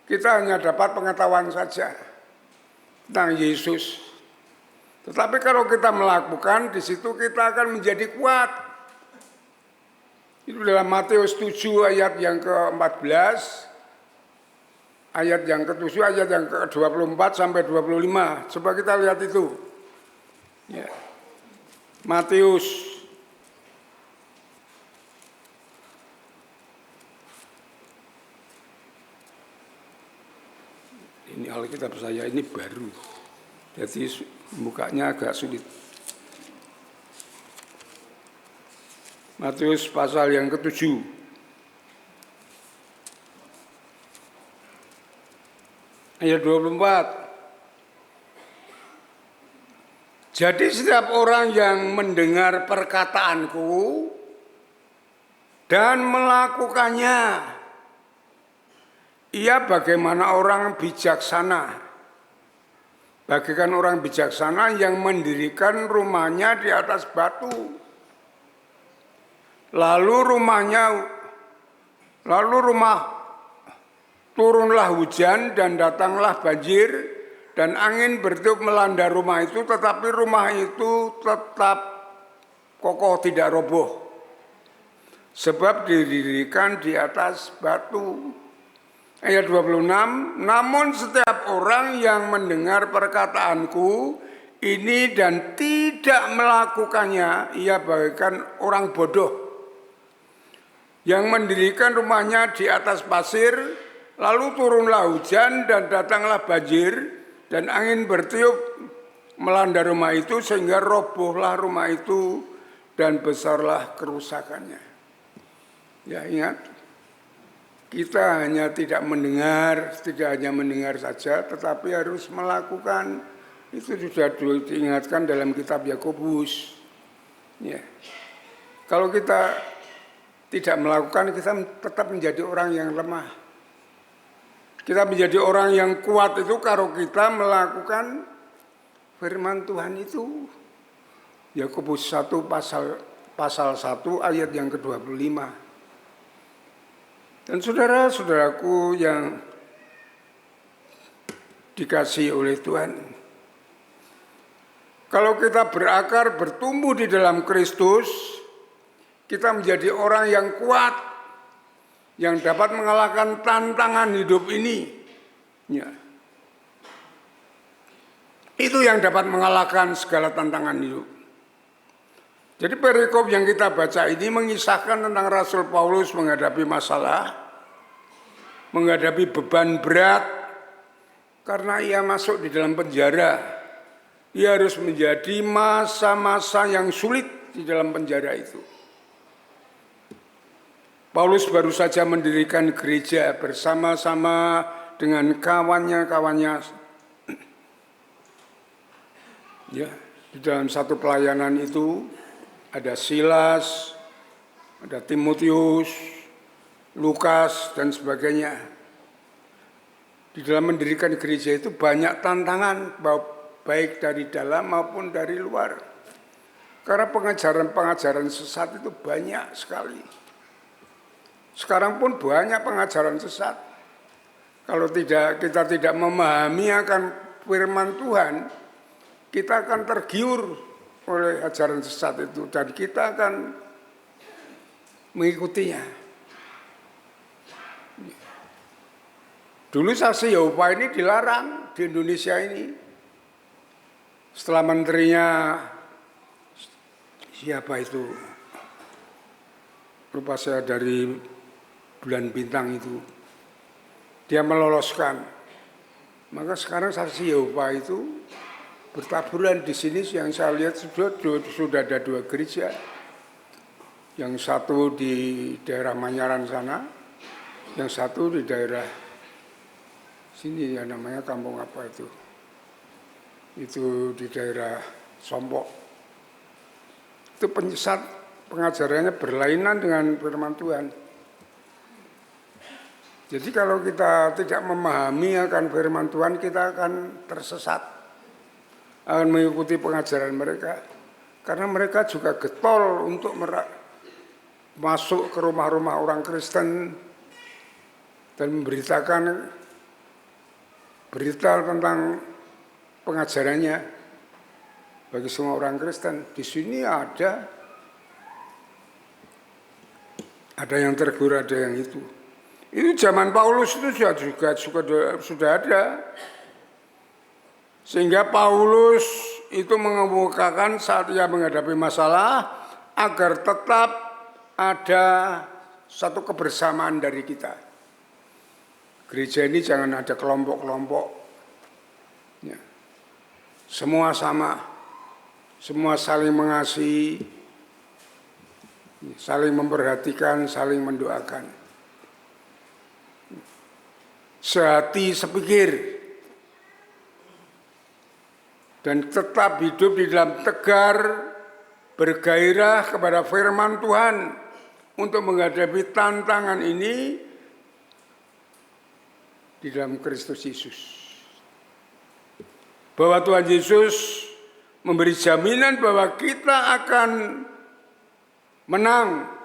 [SPEAKER 3] Kita hanya dapat pengetahuan saja tentang Yesus. Tetapi kalau kita melakukan, di situ kita akan menjadi kuat. Itu dalam Matius 7 ayat yang ke-14, ayat yang ke-7, ayat yang ke-24 sampai 25. Coba kita lihat itu. Ya. Matius ini Alkitab saya ini baru, jadi mukanya agak sulit. Matius pasal yang ke-7 ayat 24. Jadi setiap orang yang mendengar perkataanku dan melakukannya, ia bagaimana orang bijaksana. Bagaikan orang bijaksana yang mendirikan rumahnya di atas batu. Lalu rumah turunlah hujan dan datanglah banjir. Dan angin bertiup melanda rumah itu, tetapi rumah itu tetap kokoh, tidak roboh. Sebab didirikan di atas batu. Ayat 26, namun setiap orang yang mendengar perkataanku ini dan tidak melakukannya, ia bagaikan orang bodoh yang mendirikan rumahnya di atas pasir, lalu turunlah hujan dan datanglah banjir, dan angin bertiup melanda rumah itu sehingga robohlah rumah itu dan besarlah kerusakannya. Ya ingat, kita tidak hanya mendengar saja, tetapi harus melakukan. Itu sudah diingatkan dalam kitab Yakobus. Ya. Kalau kita tidak melakukan, kita tetap menjadi orang yang lemah. Kita menjadi orang yang kuat itu kalau kita melakukan firman Tuhan itu. Yakobus 1 pasal 1 ayat yang ke-25. Dan saudara-saudaraku yang dikasihi oleh Tuhan, kalau kita berakar, bertumbuh di dalam Kristus, kita menjadi orang yang kuat, yang dapat mengalahkan tantangan hidup ini. Ya. Itu yang dapat mengalahkan segala tantangan hidup. Jadi perikop yang kita baca ini mengisahkan tentang Rasul Paulus menghadapi masalah, menghadapi beban berat, karena ia masuk di dalam penjara. Ia harus menjadi masa-masa yang sulit di dalam penjara itu. Paulus baru saja mendirikan gereja bersama-sama dengan kawannya-kawannya. Ya, di dalam satu pelayanan itu ada Silas, ada Timotius, Lukas, dan sebagainya. Di dalam mendirikan gereja itu banyak tantangan, baik dari dalam maupun dari luar. Karena pengajaran-pengajaran sesat itu banyak sekali. Sekarang pun banyak pengajaran sesat. Kalau kita tidak memahami akan firman Tuhan, kita akan tergiur oleh ajaran sesat itu dan kita akan mengikutinya. Dulu saksi Yehova ini dilarang di Indonesia ini. Setelah menterinya siapa itu? Lupa saya, dari Bulan Bintang itu. Dia meloloskan. Maka sekarang saksi Yehova itu bertaburan di sini. Yang saya lihat sudah ada 2 gereja. Yang satu di daerah Manyaran sana, yang satu di daerah sini ya, namanya kampung apa itu? Itu di daerah Sompok. Itu penyesat, pengajarannya berlainan dengan firman Tuhan. Jadi kalau kita tidak memahami akan firman Tuhan, kita akan tersesat, akan mengikuti pengajaran mereka. Karena mereka juga getol untuk masuk ke rumah-rumah orang Kristen dan memberitakan berita tentang pengajarannya bagi semua orang Kristen. Di sini ada yang tegur, ada yang itu. Itu zaman Paulus itu juga sudah ada. Sehingga Paulus itu mengemukakan saat ia menghadapi masalah agar tetap ada satu kebersamaan dari kita. Gereja ini jangan ada kelompok-kelompok. Ya. Semua sama, semua saling mengasihi, saling memperhatikan, saling mendoakan. Sehati sepikir dan tetap hidup di dalam tegar, bergairah kepada firman Tuhan untuk menghadapi tantangan ini di dalam Kristus Yesus. Bahwa Tuhan Yesus memberi jaminan bahwa kita akan menang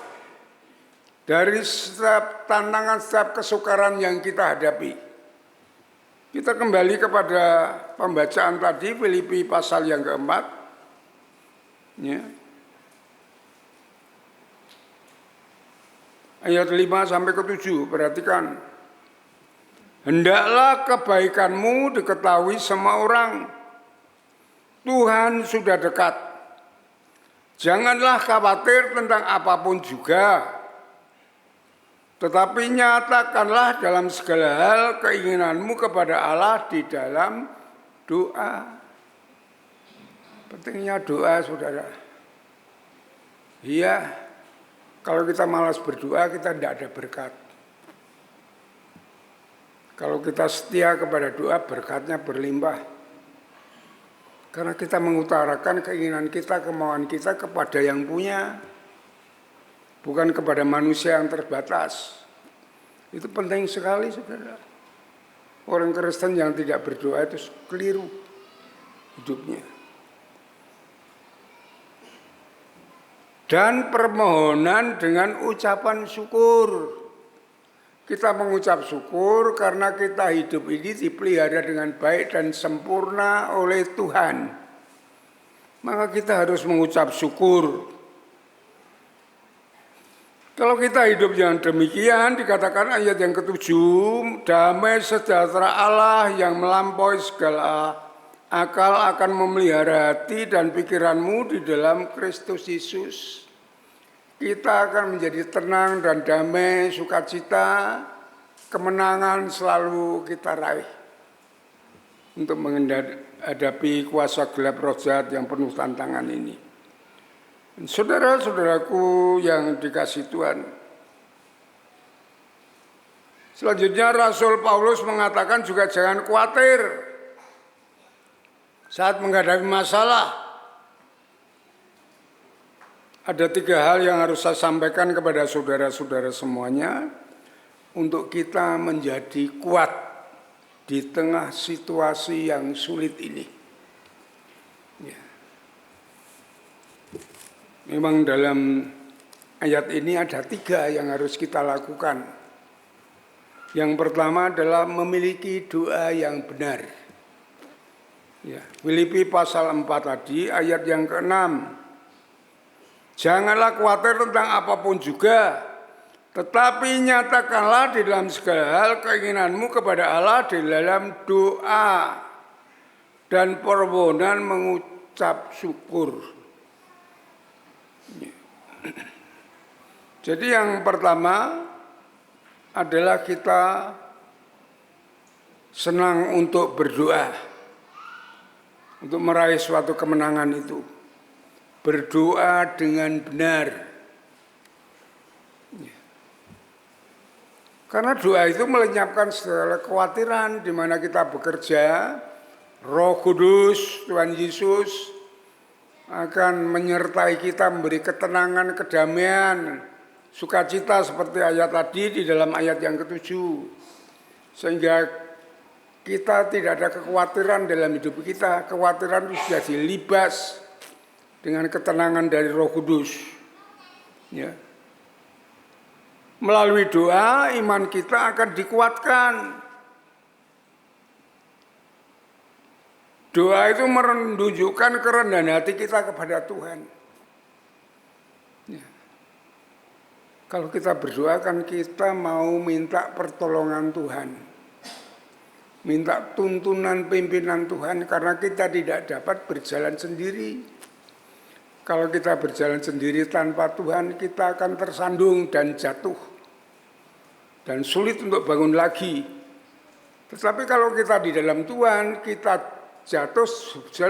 [SPEAKER 3] dari setiap tantangan, setiap kesukaran yang kita hadapi. Kita kembali kepada pembacaan tadi, Filipi pasal yang keempat. Ya. Ayat 5 sampai ke 7, perhatikan. Hendaklah kebaikanmu diketahui semua orang. Tuhan sudah dekat. Janganlah khawatir tentang apapun juga. Tetapi nyatakanlah dalam segala hal keinginanmu kepada Allah di dalam doa. Pentingnya doa, saudara. Iya, kalau kita malas berdoa, kita tidak ada berkat. Kalau kita setia kepada doa, berkatnya berlimpah. Karena kita mengutarakan keinginan kita, kemauan kita kepada yang punya, bukan kepada manusia yang terbatas. Itu penting sekali, saudara. Orang Kristen yang tidak berdoa itu keliru hidupnya. Dan permohonan dengan ucapan syukur. Kita mengucap syukur karena kita hidup ini dipelihara dengan baik dan sempurna oleh Tuhan. Maka kita harus mengucap syukur. Kalau kita hidup yang demikian, dikatakan ayat yang ke-7, damai sejahtera Allah yang melampaui segala akal akan memelihara hati dan pikiranmu di dalam Kristus Yesus. Kita akan menjadi tenang dan damai, sukacita, kemenangan selalu kita raih untuk hadapi kuasa gelap roh jahat yang penuh tantangan ini. Saudara-saudaraku yang dikasihi Tuhan, selanjutnya Rasul Paulus mengatakan juga jangan khawatir saat menghadapi masalah. Ada 3 hal yang harus saya sampaikan kepada saudara-saudara semuanya untuk kita menjadi kuat di tengah situasi yang sulit ini. Ya. Memang dalam ayat ini ada 3 yang harus kita lakukan. Yang pertama adalah memiliki doa yang benar. Ya. Filipi pasal 4 tadi ayat yang ke-6. Janganlah khawatir tentang apapun juga, tetapi nyatakanlah di dalam segala hal keinginanmu kepada Allah di dalam doa dan permohonan mengucap syukur. Jadi yang pertama adalah kita senang untuk berdoa, untuk meraih suatu kemenangan itu. Berdoa dengan benar. Karena doa itu melenyapkan segala kekhawatiran di mana kita bekerja. Roh Kudus, Tuhan Yesus akan menyertai kita, memberi ketenangan, kedamaian, sukacita seperti ayat tadi di dalam ayat yang ke-7. Sehingga kita tidak ada kekhawatiran dalam hidup kita. Kekhawatiran itu sudah dilibas dengan ketenangan dari Roh Kudus. Ya. Melalui doa, iman kita akan dikuatkan. Doa itu menunjukkan kerendahan hati kita kepada Tuhan. Ya. Kalau kita berdoa kan kita mau minta pertolongan Tuhan. Minta tuntunan pimpinan Tuhan karena kita tidak dapat berjalan sendiri. Kalau kita berjalan sendiri tanpa Tuhan, kita akan tersandung dan jatuh. Dan sulit untuk bangun lagi. Tetapi kalau kita di dalam Tuhan, kita jatuh,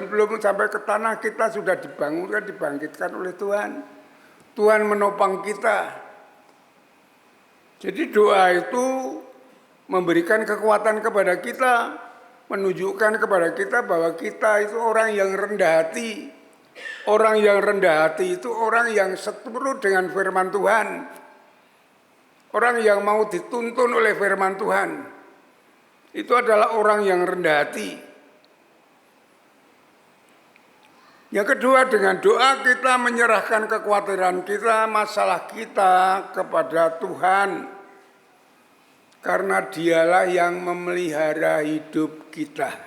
[SPEAKER 3] belum sampai ke tanah, kita sudah dibangunkan, dibangkitkan oleh Tuhan. Tuhan menopang kita. Jadi doa itu memberikan kekuatan kepada kita, menunjukkan kepada kita bahwa kita itu orang yang rendah hati. Orang yang rendah hati itu orang yang seturut dengan firman Tuhan. Orang yang mau dituntun oleh firman Tuhan. Itu adalah orang yang rendah hati. Yang kedua, dengan doa kita menyerahkan kekhawatiran kita, masalah kita kepada Tuhan. Karena dialah yang memelihara hidup kita.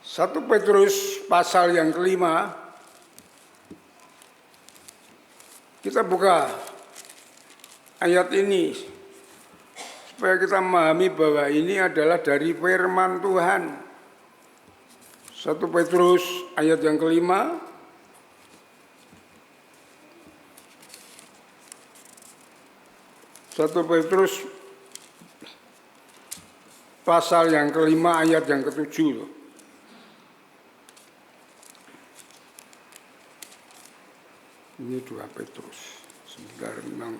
[SPEAKER 3] 1 Petrus pasal yang ke-5, kita buka ayat ini supaya kita memahami bahwa ini adalah dari firman Tuhan. 1 Petrus ayat yang ke-5, Petrus pasal yang ke-5 ayat yang ke-7. Ini 2 Petrus. Sebentar, memang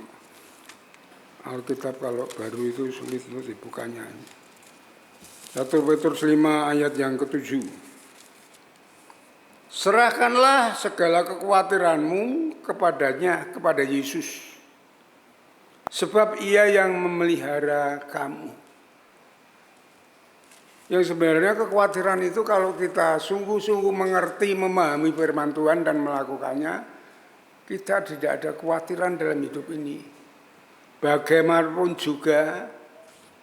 [SPEAKER 3] Alkitab kalau baru itu sulit untuk dibukanya. 1 Petrus 5 ayat yang ke-7. Serahkanlah segala kekhawatiranmu kepadanya, kepada Yesus. Sebab ia yang memelihara kamu. Yang sebenarnya kekhawatiran itu kalau kita sungguh-sungguh mengerti, memahami firman Tuhan dan melakukannya, kita tidak ada kekhawatiran dalam hidup ini. Bagaimanapun juga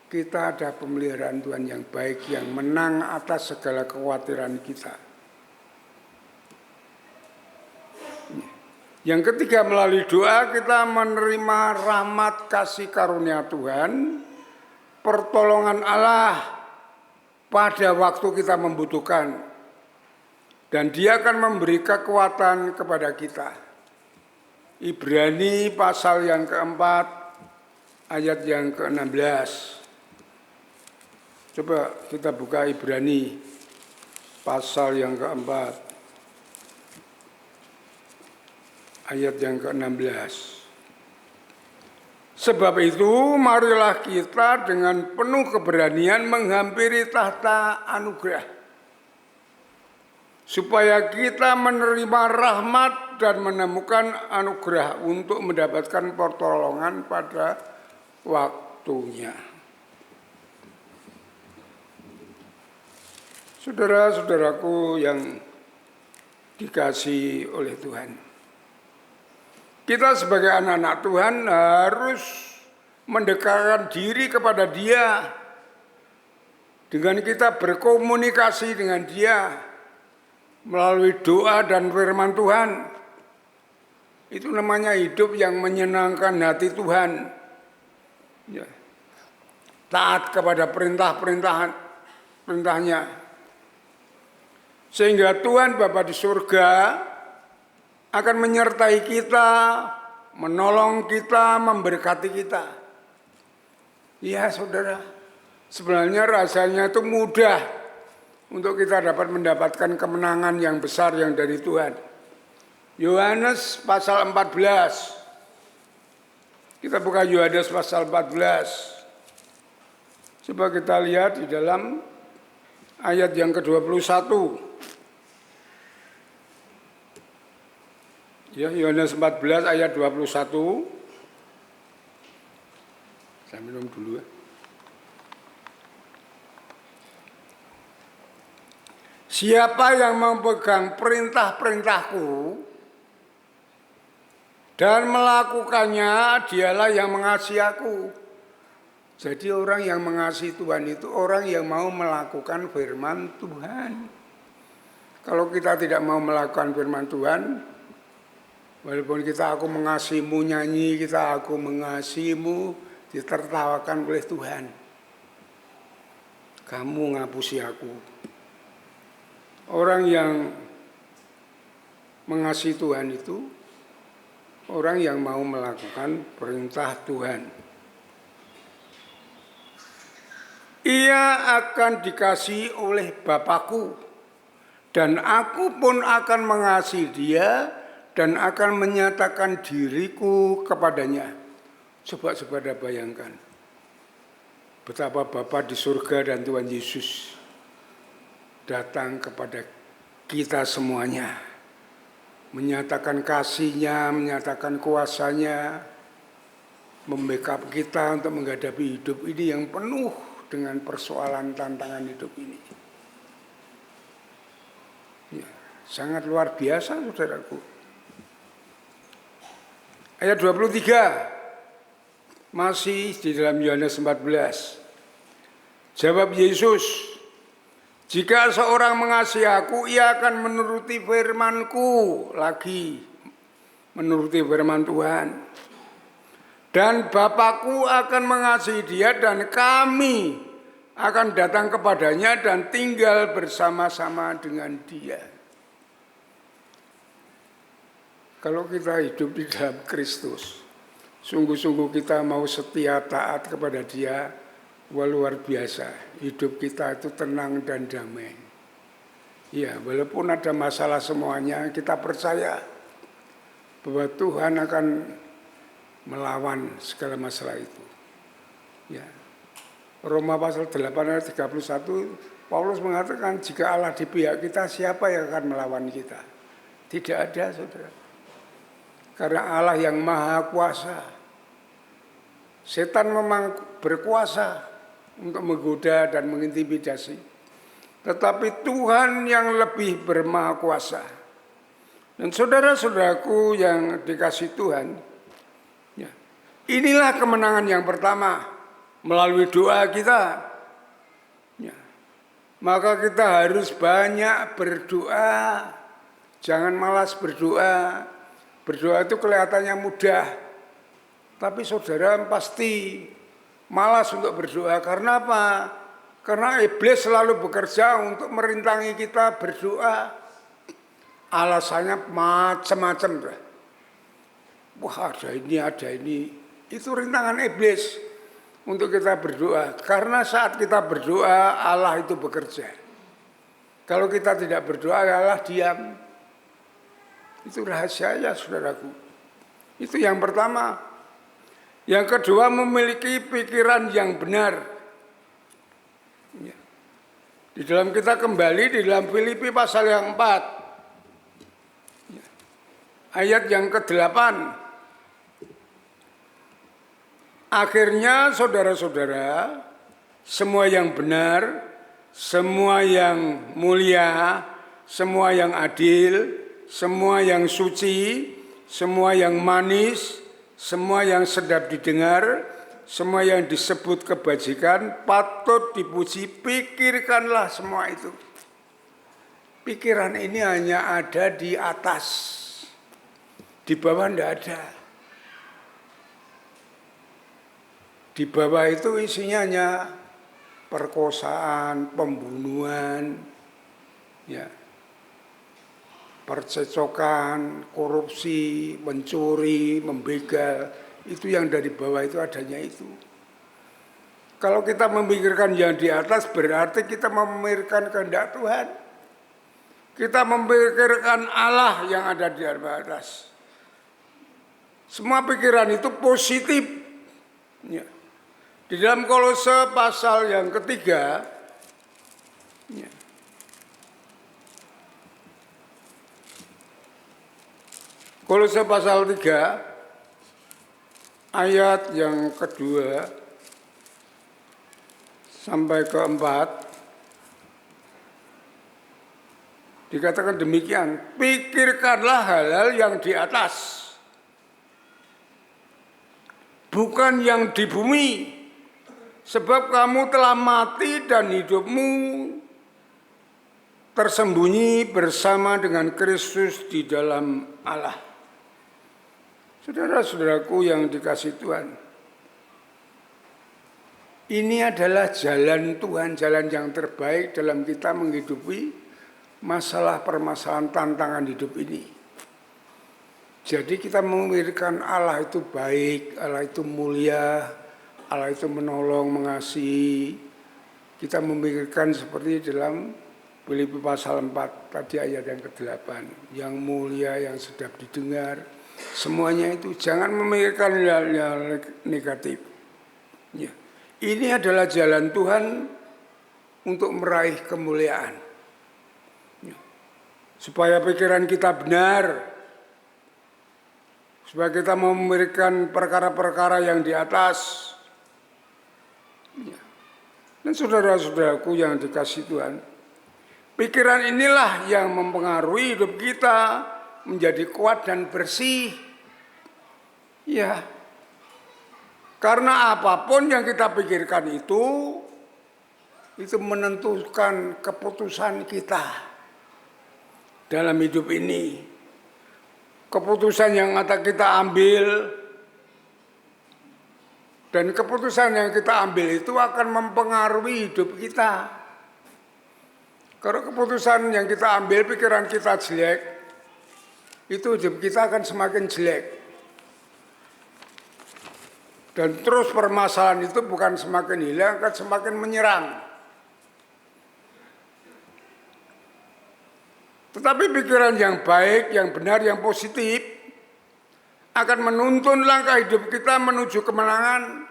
[SPEAKER 3] kita ada pemeliharaan Tuhan yang baik, yang menang atas segala kekhawatiran kita. Yang ketiga, melalui doa kita menerima rahmat kasih karunia Tuhan, pertolongan Allah pada waktu kita membutuhkan. Dan Dia akan memberi kekuatan kepada kita. Ibrani pasal yang keempat, ayat yang ke-16. Coba kita buka Ibrani pasal yang keempat, ayat yang ke-16. Sebab itu marilah kita dengan penuh keberanian menghampiri tahta anugerah, supaya kita menerima rahmat dan menemukan anugerah untuk mendapatkan pertolongan pada waktunya. Saudara-saudaraku yang dikasihi oleh Tuhan, kita sebagai anak-anak Tuhan harus mendekatkan diri kepada Dia dengan kita berkomunikasi dengan Dia melalui doa dan firman Tuhan. Itu namanya hidup yang menyenangkan hati Tuhan. Ya. Taat kepada perintah-perintahnya. Sehingga Tuhan Bapa di surga akan menyertai kita, menolong kita, memberkati kita. Ya saudara, sebenarnya rasanya itu mudah untuk kita dapat mendapatkan kemenangan yang besar yang dari Tuhan. Yohanes pasal 14. Kita buka Yohanes pasal 14. Coba kita lihat di dalam ayat yang ke-21. Ya, Yohanes 14 ayat 21. Saya minum dulu ya. Siapa yang memegang perintah-perintahku dan melakukannya, dialah yang mengasihi aku. Jadi orang yang mengasihi Tuhan itu orang yang mau melakukan firman Tuhan. Kalau kita tidak mau melakukan firman Tuhan, walaupun aku mengasihimu, nyanyi kita aku mengasihimu, ditertawakan oleh Tuhan. Kamu ngapusi aku. Orang yang mengasihi Tuhan itu orang yang mau melakukan perintah Tuhan. Ia akan dikasihi oleh Bapakku, dan aku pun akan mengasihi dia dan akan menyatakan diriku kepadanya. Coba saudara bayangkan betapa Bapa di surga dan Tuhan Yesus datang kepada kita semuanya, menyatakan kasih-Nya, menyatakan kuasa-Nya, membackup kita untuk menghadapi hidup ini yang penuh dengan persoalan tantangan hidup ini. Ya, sangat luar biasa saudaraku. Ayat 23 masih di dalam Yohanes 14. Jawab Yesus, jika seorang mengasihi aku, ia akan menuruti firman-Ku, lagi menuruti firman Tuhan. Dan Bapakku akan mengasihi dia dan kami akan datang kepadanya dan tinggal bersama-sama dengan dia. Kalau kita hidup di dalam Kristus, sungguh-sungguh kita mau setia taat kepada Dia, wah luar biasa. Hidup kita itu tenang dan damai. Ya, walaupun ada masalah semuanya, kita percaya bahwa Tuhan akan melawan segala masalah itu. Ya. Roma pasal 8 ayat 31, Paulus mengatakan jika Allah di pihak kita, siapa yang akan melawan kita? Tidak ada, saudara. Karena Allah yang maha kuasa. Setan memang berkuasa untuk menggoda dan mengintimidasi. Tetapi Tuhan yang lebih bermaha kuasa. Dan saudara-saudaraku yang dikasihi Tuhan, ya, inilah kemenangan yang pertama melalui doa kita. Ya, maka kita harus banyak berdoa. Jangan malas berdoa. Berdoa itu kelihatannya mudah, tapi saudara pasti malas untuk berdoa. Karena apa? Karena iblis selalu bekerja untuk merintangi kita berdoa. Alasannya macam-macam. Wah ada ini. Itu rintangan iblis untuk kita berdoa. Karena saat kita berdoa Allah itu bekerja. Kalau kita tidak berdoa, Allah diam. Itu rahasia ya saudaraku. Itu yang pertama. Yang kedua, memiliki pikiran yang benar. Di dalam kita kembali di dalam Filipi pasal yang 4. Ayat yang ke-8. Akhirnya saudara-saudara, semua yang benar, semua yang mulia, semua yang adil, semua yang suci, semua yang manis, semua yang sedap didengar, semua yang disebut kebajikan, patut dipuji, pikirkanlah semua itu. Pikiran ini hanya ada di atas, di bawah tidak ada. Di bawah itu isinya hanya perkosaan, pembunuhan, ya, percecokan, korupsi, mencuri, membegal. Itu yang dari bawah itu adanya itu. Kalau kita memikirkan yang di atas berarti kita memikirkan kehendak Tuhan. Kita memikirkan Allah yang ada di atas. Semua pikiran itu positif. Ya. Di dalam Kolose pasal yang ketiga, ya, Kolose pasal 3, ayat yang kedua sampai ke-4, dikatakan demikian, pikirkanlah hal-hal yang di atas, bukan yang di bumi. Sebab kamu telah mati dan hidupmu tersembunyi bersama dengan Kristus di dalam Allah. Saudara-saudaraku yang dikasihi Tuhan, ini adalah jalan Tuhan, jalan yang terbaik dalam kita menghidupi masalah permasalahan tantangan hidup ini. Jadi kita memikirkan Allah itu baik, Allah itu mulia, Allah itu menolong, mengasihi. Kita memikirkan seperti dalam Filipi pasal 4 tadi ayat yang ke-8, yang mulia, yang sedap didengar, semuanya itu jangan memikirkan hal-hal negatif. Ya. Ini adalah jalan Tuhan untuk meraih kemuliaan. Ya. Supaya pikiran kita benar, supaya kita memikirkan perkara-perkara yang di atas. Ya. Dan saudara-saudaraku yang dikasihi Tuhan, pikiran inilah yang mempengaruhi hidup kita menjadi kuat dan bersih. Ya. Karena apapun yang kita pikirkan itu menentukan keputusan kita dalam hidup ini. Keputusan yang akan kita ambil dan keputusan yang kita ambil itu akan mempengaruhi hidup kita. Kalau keputusan yang kita ambil, pikiran kita jelek, itu hidup kita akan semakin jelek. Dan terus permasalahan itu bukan semakin hilang, akan semakin menyerang. Tetapi pikiran yang baik, yang benar, yang positif akan menuntun langkah hidup kita menuju kemenangan,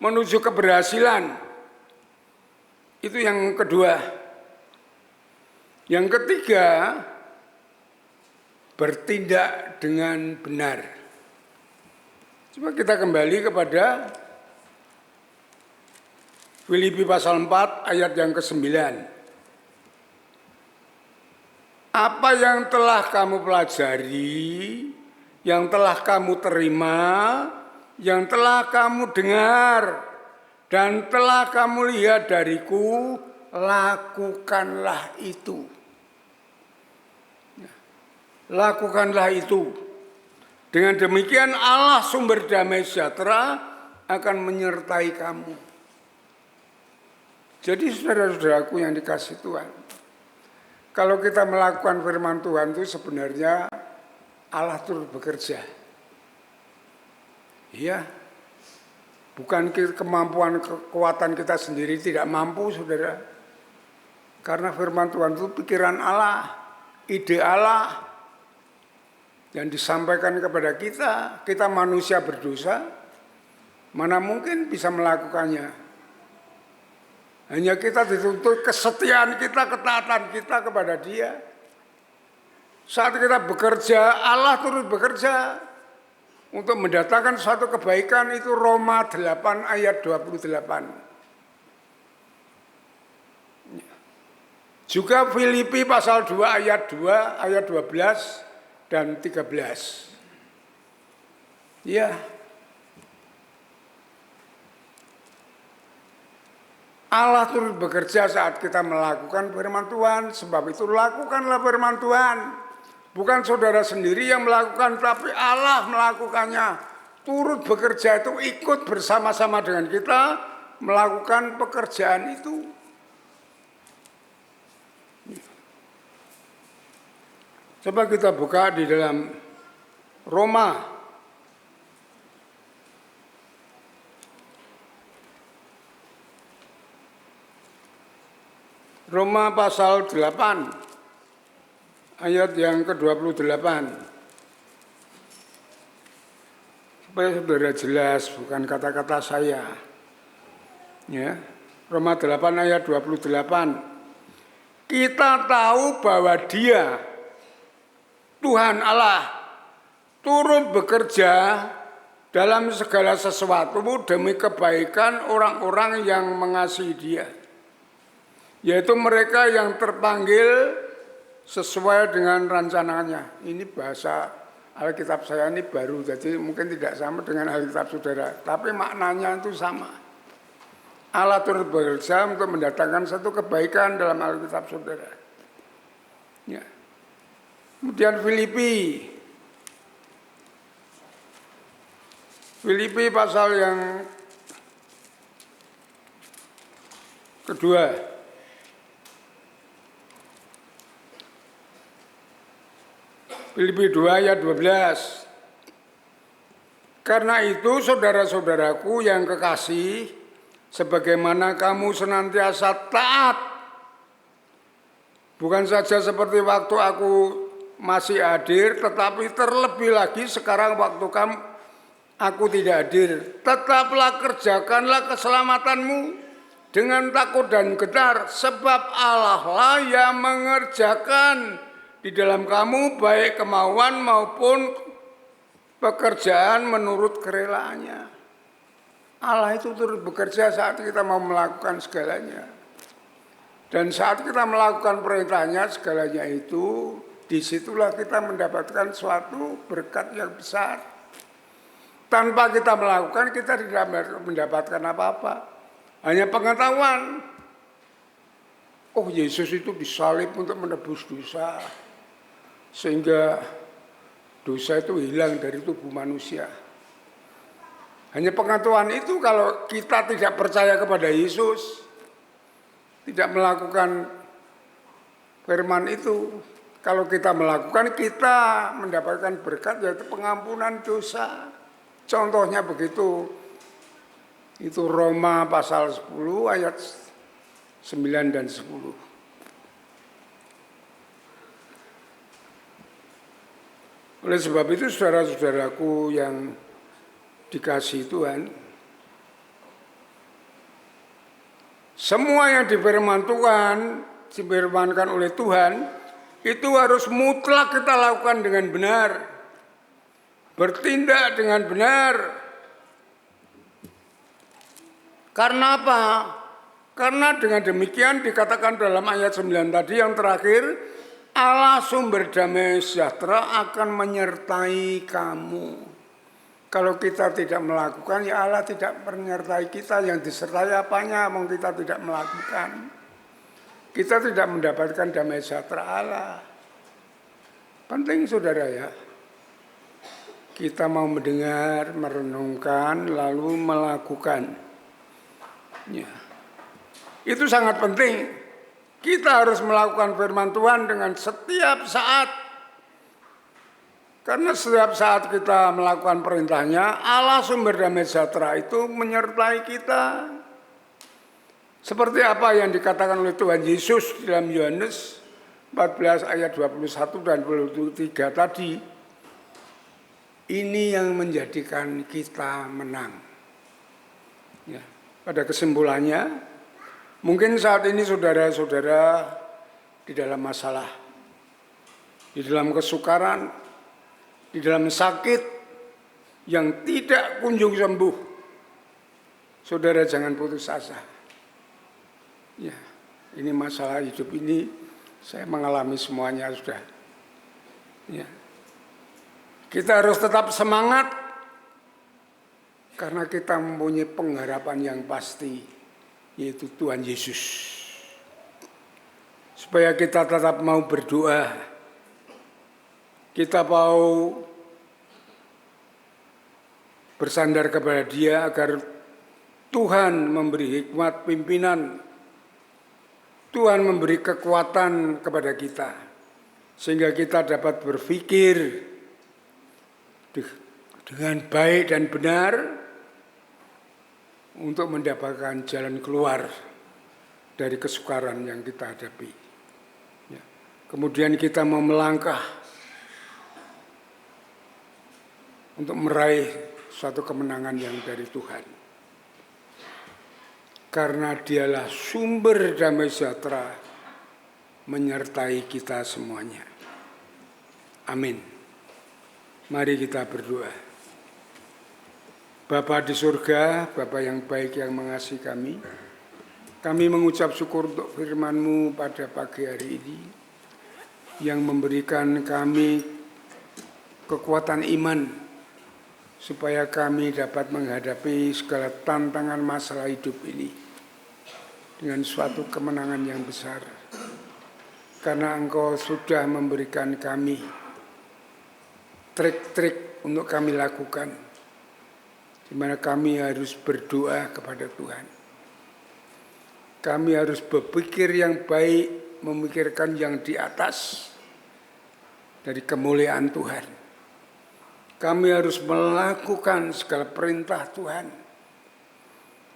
[SPEAKER 3] menuju keberhasilan. Itu yang kedua. Yang ketiga, bertindak dengan benar. Coba kita kembali kepada Filipi pasal 4 ayat yang ke-9. Apa yang telah kamu pelajari, yang telah kamu terima, yang telah kamu dengar, dan telah kamu lihat dariku, lakukanlah itu. Lakukanlah itu. Dengan demikian Allah sumber damai sejahtera akan menyertai kamu. Jadi saudara-saudaraku yang dikasihi Tuhan, kalau kita melakukan firman Tuhan itu sebenarnya Allah turut bekerja. Iya. Bukan kemampuan, kekuatan kita sendiri tidak mampu, saudara. Karena firman Tuhan itu pikiran Allah, ide Allah, yang disampaikan kepada kita. Kita manusia berdosa, mana mungkin bisa melakukannya. Hanya kita dituntut kesetiaan kita, ketaatan kita kepada Dia. Saat kita bekerja, Allah turut bekerja untuk mendatangkan suatu kebaikan. Itu Roma 8 ayat 28. Juga Filipi pasal 2 ayat 2, ayat 12 dan 13. Ya. Allah turut bekerja saat kita melakukan firman Tuhan. Sebab itu lakukanlah firman Tuhan. Bukan saudara sendiri yang melakukan, tapi Allah melakukannya. Turut bekerja itu ikut bersama-sama dengan kita melakukan pekerjaan itu. Coba kita buka di dalam Roma. Roma pasal 8 ayat yang ke-28. Supaya saudara jelas, bukan kata-kata saya. Ya. Roma 8 ayat 28. Kita tahu bahwa Dia, Tuhan Allah, turut bekerja dalam segala sesuatu demi kebaikan orang-orang yang mengasihi Dia, yaitu mereka yang terpanggil sesuai dengan rencananya. Ini bahasa Alkitab saya ini baru, jadi mungkin tidak sama dengan Alkitab saudara, tapi maknanya itu sama. Allah turut bekerja untuk mendatangkan satu kebaikan dalam Alkitab saudara. Ya. Kemudian Filipi pasal yang kedua. Filipi 2 ayat 12. Karena itu saudara-saudaraku yang kekasih, sebagaimana kamu senantiasa taat, bukan saja seperti waktu aku masih hadir, tetapi terlebih lagi sekarang waktu aku tidak hadir. Tetaplah kerjakanlah keselamatanmu dengan takut dan gentar, sebab Allah lah yang mengerjakan di dalam kamu baik kemauan maupun pekerjaan menurut kerelaannya. Allah itu turut bekerja saat kita mau melakukan segalanya. Dan saat kita melakukan perintahnya segalanya itu, disitulah kita mendapatkan suatu berkat yang besar. Tanpa kita melakukan, kita tidak mendapatkan apa-apa. Hanya pengetahuan. Oh, Yesus itu disalib untuk menebus dosa. Sehingga dosa itu hilang dari tubuh manusia. Hanya pengetahuan itu. Kalau kita tidak percaya kepada Yesus, tidak melakukan firman itu, kalau kita melakukan, kita mendapatkan berkat, yaitu pengampunan dosa. Contohnya begitu. Itu Roma pasal 10 ayat 9 dan 10. Oleh sebab itu saudara-saudaraku yang dikasihi Tuhan, semua yang difirmankan oleh Tuhan, itu harus mutlak kita lakukan dengan benar. Bertindak dengan benar. Karena apa? Karena dengan demikian dikatakan dalam ayat 9 tadi yang terakhir, Allah sumber damai sejahtera akan menyertai kamu. Kalau kita tidak melakukan, ya Allah tidak menyertai kita. Yang disertai apanya? Mau kita tidak melakukan, kita tidak mendapatkan damai sejahtera Allah. Penting saudara ya, kita mau mendengar, merenungkan, lalu melakukan. Ya. Itu sangat penting. Kita harus melakukan firman Tuhan dengan setiap saat. Karena setiap saat kita melakukan perintahnya, Allah sumber damai sejahtera itu menyertai kita. Seperti apa yang dikatakan oleh Tuhan Yesus dalam Yohanes 14 ayat 21 dan 23 tadi, ini yang menjadikan kita menang. Ya, pada kesimpulannya, mungkin saat ini saudara-saudara di dalam masalah, di dalam kesukaran, di dalam sakit yang tidak kunjung sembuh. Saudara jangan putus asa. Ya, ini masalah hidup ini saya mengalami semuanya sudah. Ya. Kita harus tetap semangat karena kita mempunyai pengharapan yang pasti, yaitu Tuhan Yesus. Supaya kita tetap mau berdoa, kita mau bersandar kepada Dia agar Tuhan memberi hikmat pimpinan, Tuhan memberi kekuatan kepada kita, sehingga kita dapat berpikir dengan baik dan benar untuk mendapatkan jalan keluar dari kesukaran yang kita hadapi. Ya. Kemudian kita mau melangkah untuk meraih suatu kemenangan yang dari Tuhan. Karena Dialah sumber damai sejahtera menyertai kita semuanya. Amin. Mari kita berdoa. Bapa di surga, Bapa yang baik yang mengasihi kami mengucap syukur untuk firman-Mu pada pagi hari ini, yang memberikan kami kekuatan iman, supaya kami dapat menghadapi segala tantangan masalah hidup ini dengan suatu kemenangan yang besar. Karena Engkau sudah memberikan kami trik-trik untuk kami lakukan, di mana kami harus berdoa kepada Tuhan. Kami harus berpikir yang baik, memikirkan yang di atas dari kemuliaan Tuhan. Kami harus melakukan segala perintah Tuhan,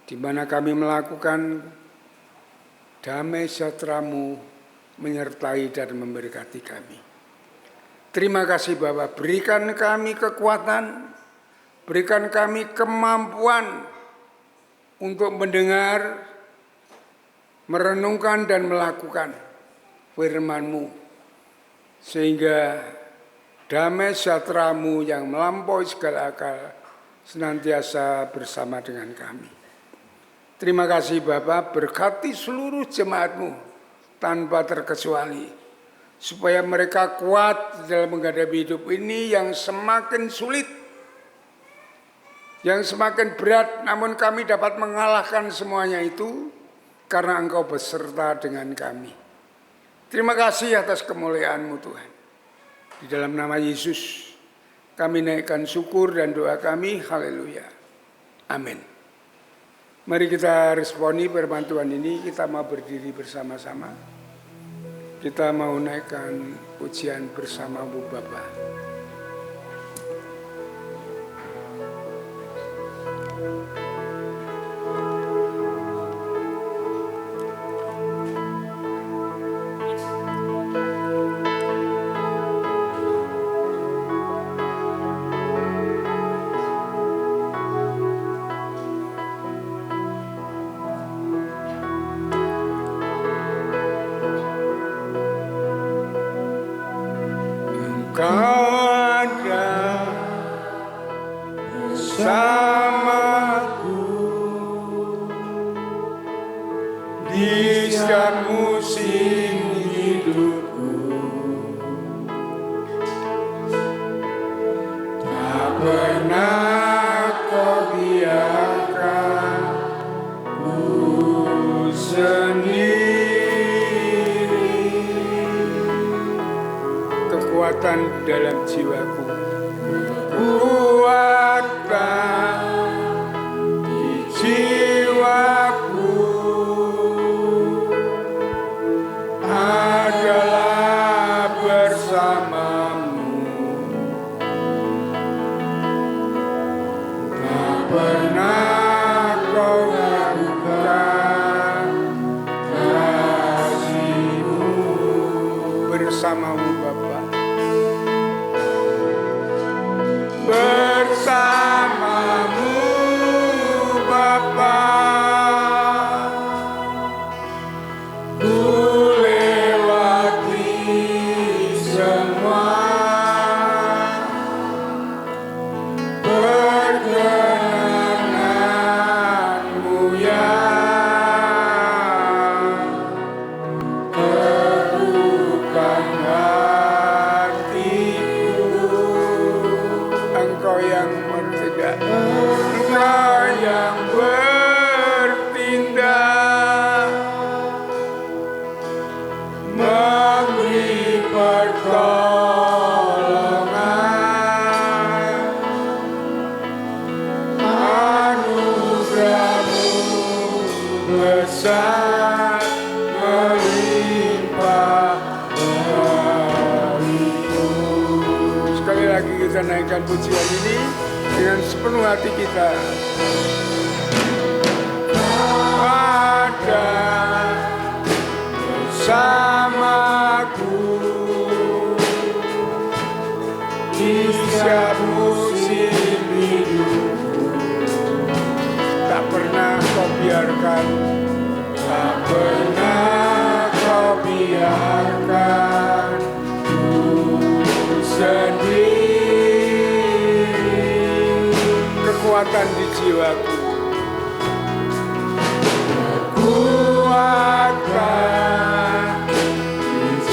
[SPEAKER 3] di mana kami melakukan damai sejahtera-Mu menyertai dan memberkati kami. Terima kasih Bapa, berikan kami kekuatan, berikan kami kemampuan untuk mendengar, merenungkan dan melakukan firman-Mu, sehingga damai sejahtera-Mu yang melampaui segala akal senantiasa bersama dengan kami. Terima kasih Bapa, berkati seluruh jemaat-Mu tanpa terkecuali, supaya mereka kuat dalam menghadapi hidup ini yang semakin sulit, yang semakin berat, namun kami dapat mengalahkan semuanya itu karena Engkau beserta dengan kami. Terima kasih atas kemuliaan-Mu Tuhan. Di dalam nama Yesus kami naikkan syukur dan doa kami, haleluya, amin. Mari kita responi firman Tuhan ini, kita mau berdiri bersama-sama. Kita mau naikkan pujian bersama-Mu Bapa. Engkau ada bersamaku di setiap musim hidupku. Tak pernah Kau biarkan ku sendiri. Kekuatan dalam jiwaku, kekuatan di jiwaku adalah bersama-Mu. Tak pernah Kau lakukan kita naikkan pujian ini dengan sepenuh hati kita. Ada bersamaku di setiap musim hidupku, tak pernah kau biarkan, tak pernah kau biarkan ku sendiri. Kekuatan di jiwaku, kekuatan di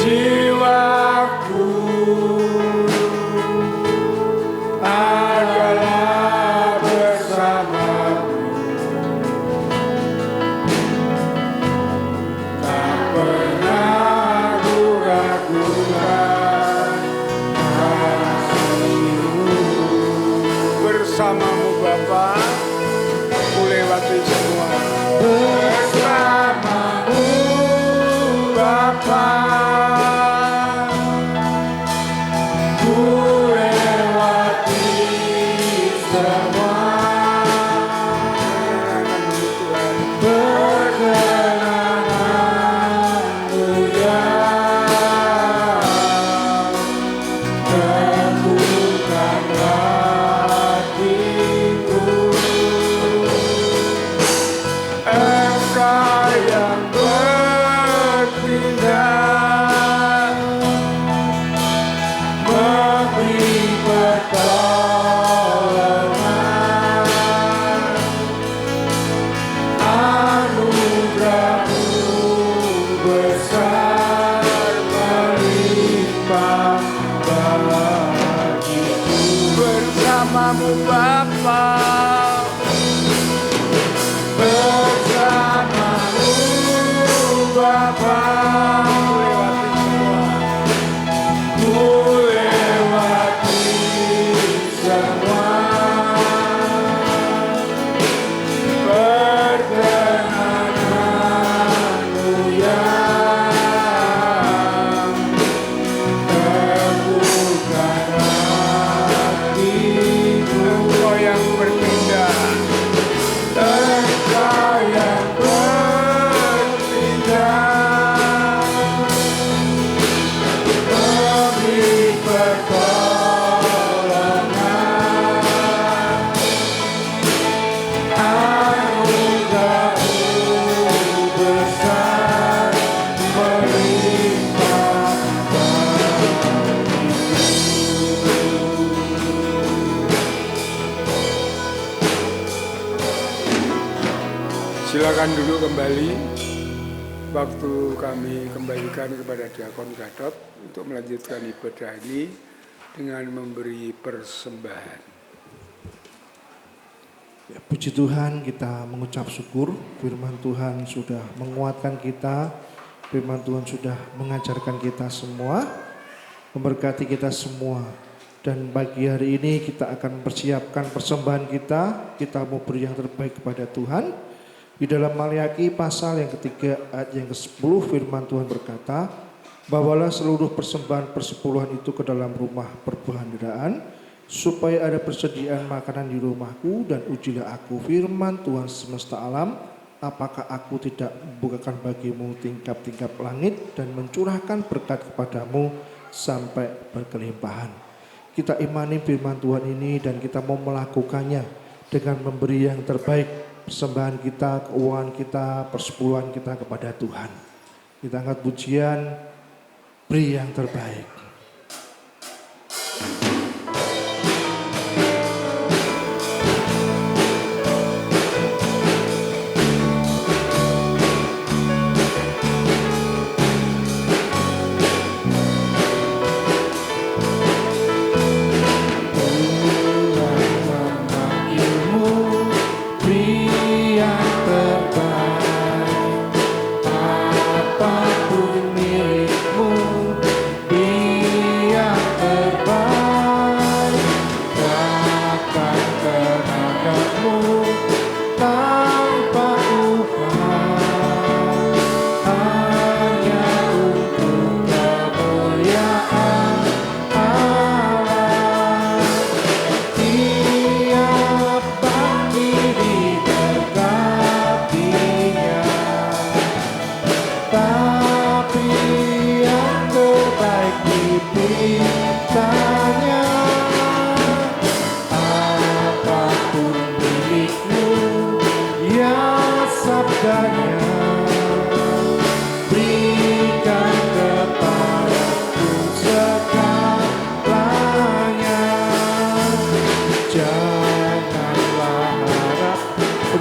[SPEAKER 3] jiwaku adalah bersamamu, tak pernah ku ragukan kasih-Mu. Bersamamu Bapa, aku lewati semua. Bersamamu Bapa, ku lewati semua. Perkenananmu ya teguhkan hatiku. Engkau yang bertindak memberi pertolongan, anugerah-Mu besar melimpah bagiku. Bersamamu Bapa, bersamamu Bapa, ku lewati semua. Perkenananmu yang teguhkan hatiku. Engkau yang bertindak, Engkau yang bertindak memberi pertolongan, anugerah-Mu besar melimpah bagiku. Silakan duduk kembali. Waktu kami kembalikan kepada Diakon Gatot untuk melanjutkan ibadah ini dengan memberi persembahan.
[SPEAKER 1] Ya, puji Tuhan, kita mengucap syukur. Firman Tuhan sudah menguatkan kita. Firman Tuhan sudah mengajarkan kita semua, memberkati kita semua. Dan pagi hari ini kita akan mempersiapkan persembahan kita. Kita mau beri yang terbaik kepada Tuhan. Di dalam Maliaki pasal yang ketiga ayat yang ke-10 firman Tuhan berkata, bawalah seluruh persembahan persepuluhan itu ke dalam rumah perbendaharaan, supaya ada persediaan makanan di rumahku, dan ujilah aku firman Tuhan semesta alam, apakah aku tidak membukakan bagimu tingkap-tingkap langit dan mencurahkan berkat kepadamu sampai berkelimpahan. Kita imani firman Tuhan ini dan kita mau melakukannya dengan memberi yang terbaik, persembahan kita, keuangan kita, persepuluhan kita kepada Tuhan. Kita angkat pujian, beri yang terbaik.
[SPEAKER 2] Apapun milikmu,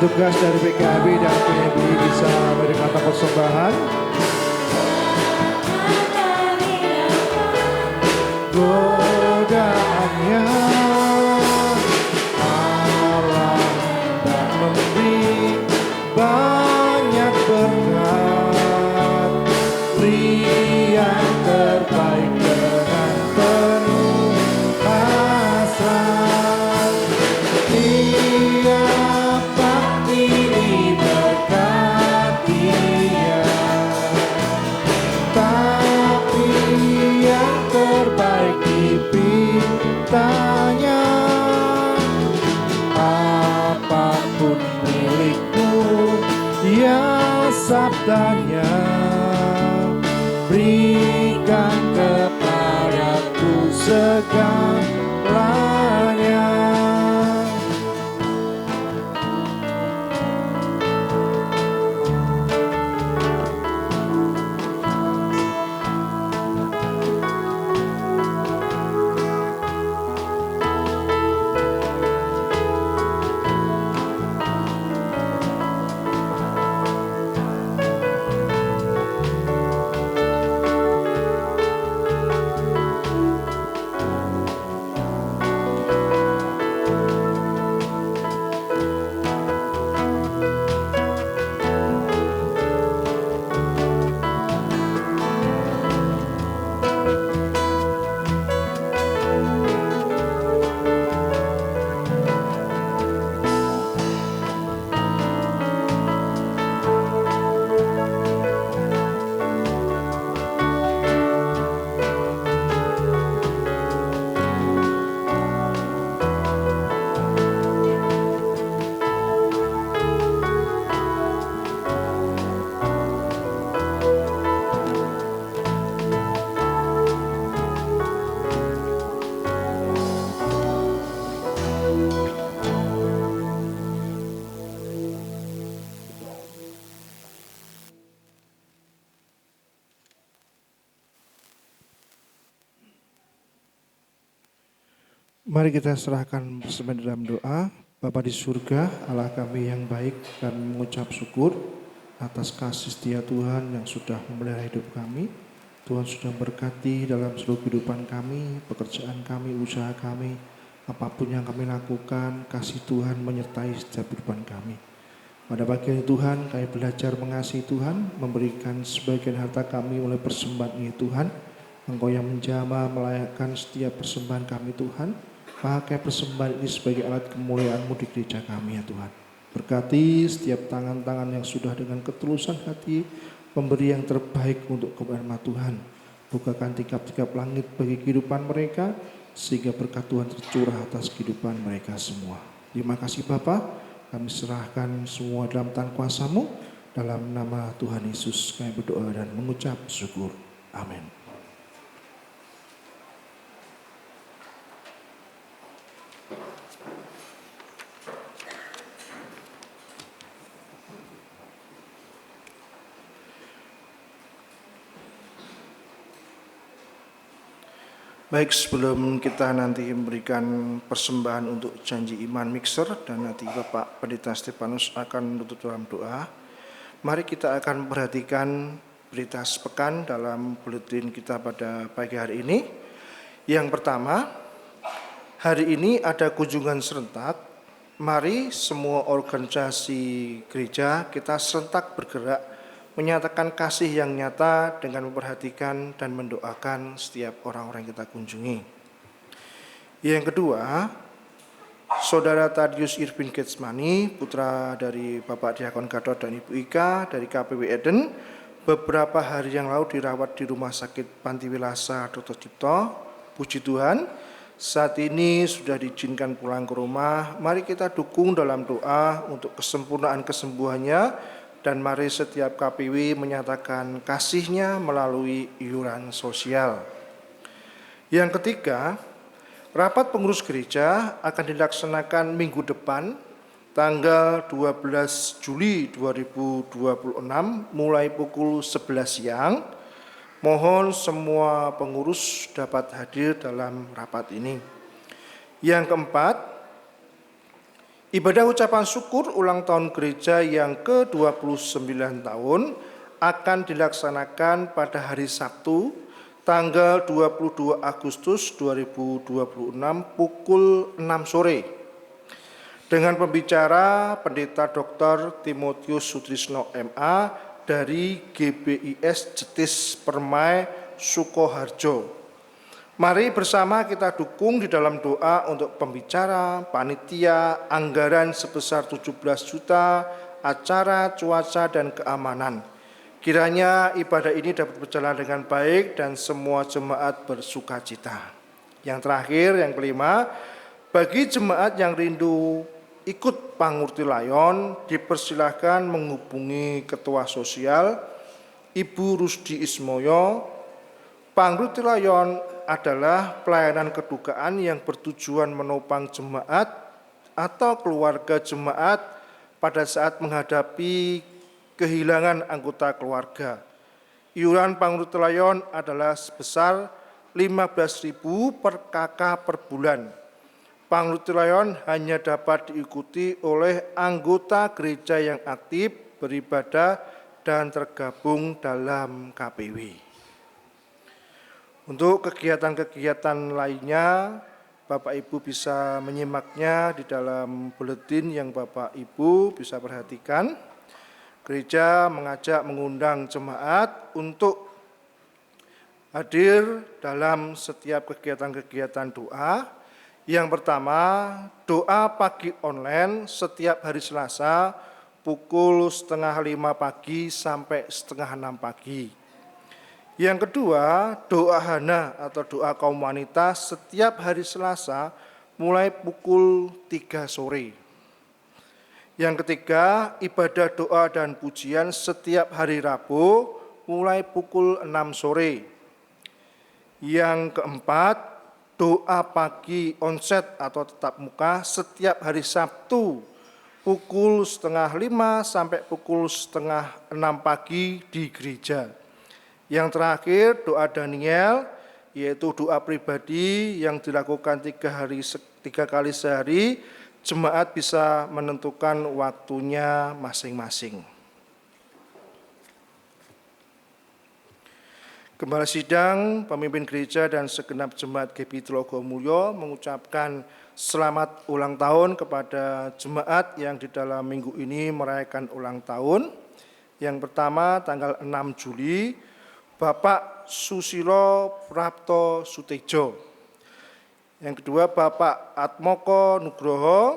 [SPEAKER 1] petugas dari PKB dan PMI bisa memberikan persembahan. Godaannya Allah tak memberi banyak berkat, beri yang terbaik dengan penuh hasrat. Dia pasti diberkatinya, tapi yang terbaik dipintanya. Apapun milikmu, ya sabdanya, berikan kepadaku segalanya. Mari kita serahkan bersama dalam doa. Bapa di surga, Allah kami yang baik, kami mengucap syukur atas kasih setia Tuhan yang sudah memelihara hidup kami. Tuhan sudah berkati dalam seluruh kehidupan kami, pekerjaan kami, usaha kami, apapun yang kami lakukan, kasih Tuhan menyertai setiap kehidupan kami. Pada pagi ini Tuhan, kami belajar mengasihi Tuhan, memberikan sebagian harta kami oleh persembahan ini Tuhan. Engkau yang menjamah melayakkan setiap persembahan kami Tuhan. Pakai persembahan ini sebagai alat kemuliaan-Mu di gereja kami ya Tuhan. Berkati setiap tangan-tangan yang sudah dengan ketulusan hati memberi yang terbaik untuk kemuliaan Tuhan. Bukakan tikap-tikap langit bagi kehidupan mereka sehingga berkat Tuhan tercurah atas kehidupan mereka semua. Terima kasih Bapa, kami serahkan semua dalam tangan kuasa-Mu. Dalam nama Tuhan Yesus kami berdoa dan mengucap syukur. Amin. Baik, sebelum kita nanti memberikan persembahan untuk janji iman mixer dan nanti Bapak Pendeta Stefanus akan menutup dalam doa, mari kita akan perhatikan berita sepekan dalam buletin kita pada pagi hari ini. Yang pertama, hari ini ada kunjungan serentak. Mari semua organisasi gereja kita serentak bergerak menyatakan kasih yang nyata dengan memperhatikan dan mendoakan setiap orang-orang yang kita kunjungi. Yang kedua, Saudara Tadius Irvin Getsmani, putra dari Bapak Diakon Gatot dan Ibu Ika dari KPW Eden, beberapa hari yang lalu dirawat di Rumah Sakit Panti Wilasa Dr. Cipto. Puji Tuhan, saat ini sudah diizinkan pulang ke rumah. Mari kita dukung dalam doa untuk kesempurnaan kesembuhannya. Dan mari setiap KPW menyatakan kasihnya melalui iuran sosial. Yang ketiga, rapat pengurus gereja akan dilaksanakan minggu depan, tanggal 12 Juli 2026, mulai pukul 11 siang. Mohon semua pengurus dapat hadir dalam rapat ini. Yang keempat, Ibadah ucapan syukur ulang tahun gereja yang ke-29 tahun akan dilaksanakan pada hari Sabtu, tanggal 22 Agustus 2026 pukul 6 sore. Dengan pembicara Pendeta Dr. Timotius Sutrisno MA dari GBIS Jetis Permai Sukoharjo. Mari bersama kita dukung di dalam doa untuk pembicara, panitia, anggaran sebesar 17 juta, acara, cuaca, dan keamanan. Kiranya ibadah ini dapat berjalan dengan baik dan semua jemaat bersukacita. Yang terakhir, yang kelima, bagi jemaat yang rindu ikut Pangurti Layon, dipersilahkan menghubungi Ketua Sosial, Ibu Rusdi Ismoyo. Pangurti Layon adalah pelayanan kedukaan yang bertujuan menopang jemaat atau keluarga jemaat pada saat menghadapi kehilangan anggota keluarga. Iuran Pangurti Layon adalah sebesar 15.000 per kakak per bulan. Pangurti Layon hanya dapat diikuti oleh anggota gereja yang aktif, beribadah, dan tergabung dalam KPW. Untuk kegiatan-kegiatan lainnya, Bapak Ibu bisa menyimaknya di dalam buletin yang Bapak Ibu bisa perhatikan. Gereja mengundang jemaat untuk hadir dalam setiap kegiatan-kegiatan doa. Yang pertama, doa pagi online setiap hari Selasa pukul 4:30 pagi sampai 5:30 pagi. Yang kedua, doa Hana atau doa kaum wanita setiap hari Selasa mulai pukul 3 sore. Yang ketiga, ibadah doa dan pujian setiap hari Rabu mulai pukul 6 sore. Yang keempat, doa pagi onset atau tetap muka setiap hari Sabtu pukul 4:30 sampai pukul 5:30 pagi di gereja. Yang terakhir, doa Daniel, yaitu doa pribadi yang dilakukan 3 kali sehari. Jemaat bisa menentukan waktunya masing-masing. Gembala Sidang, pemimpin gereja dan segenap jemaat GBI Telogomulyo mengucapkan selamat ulang tahun kepada jemaat yang di dalam minggu ini merayakan ulang tahun. Yang pertama, tanggal 6 Juli, Bapak Susilo Prapto Sutejo. Yang kedua, Bapak Atmoko Nugroho,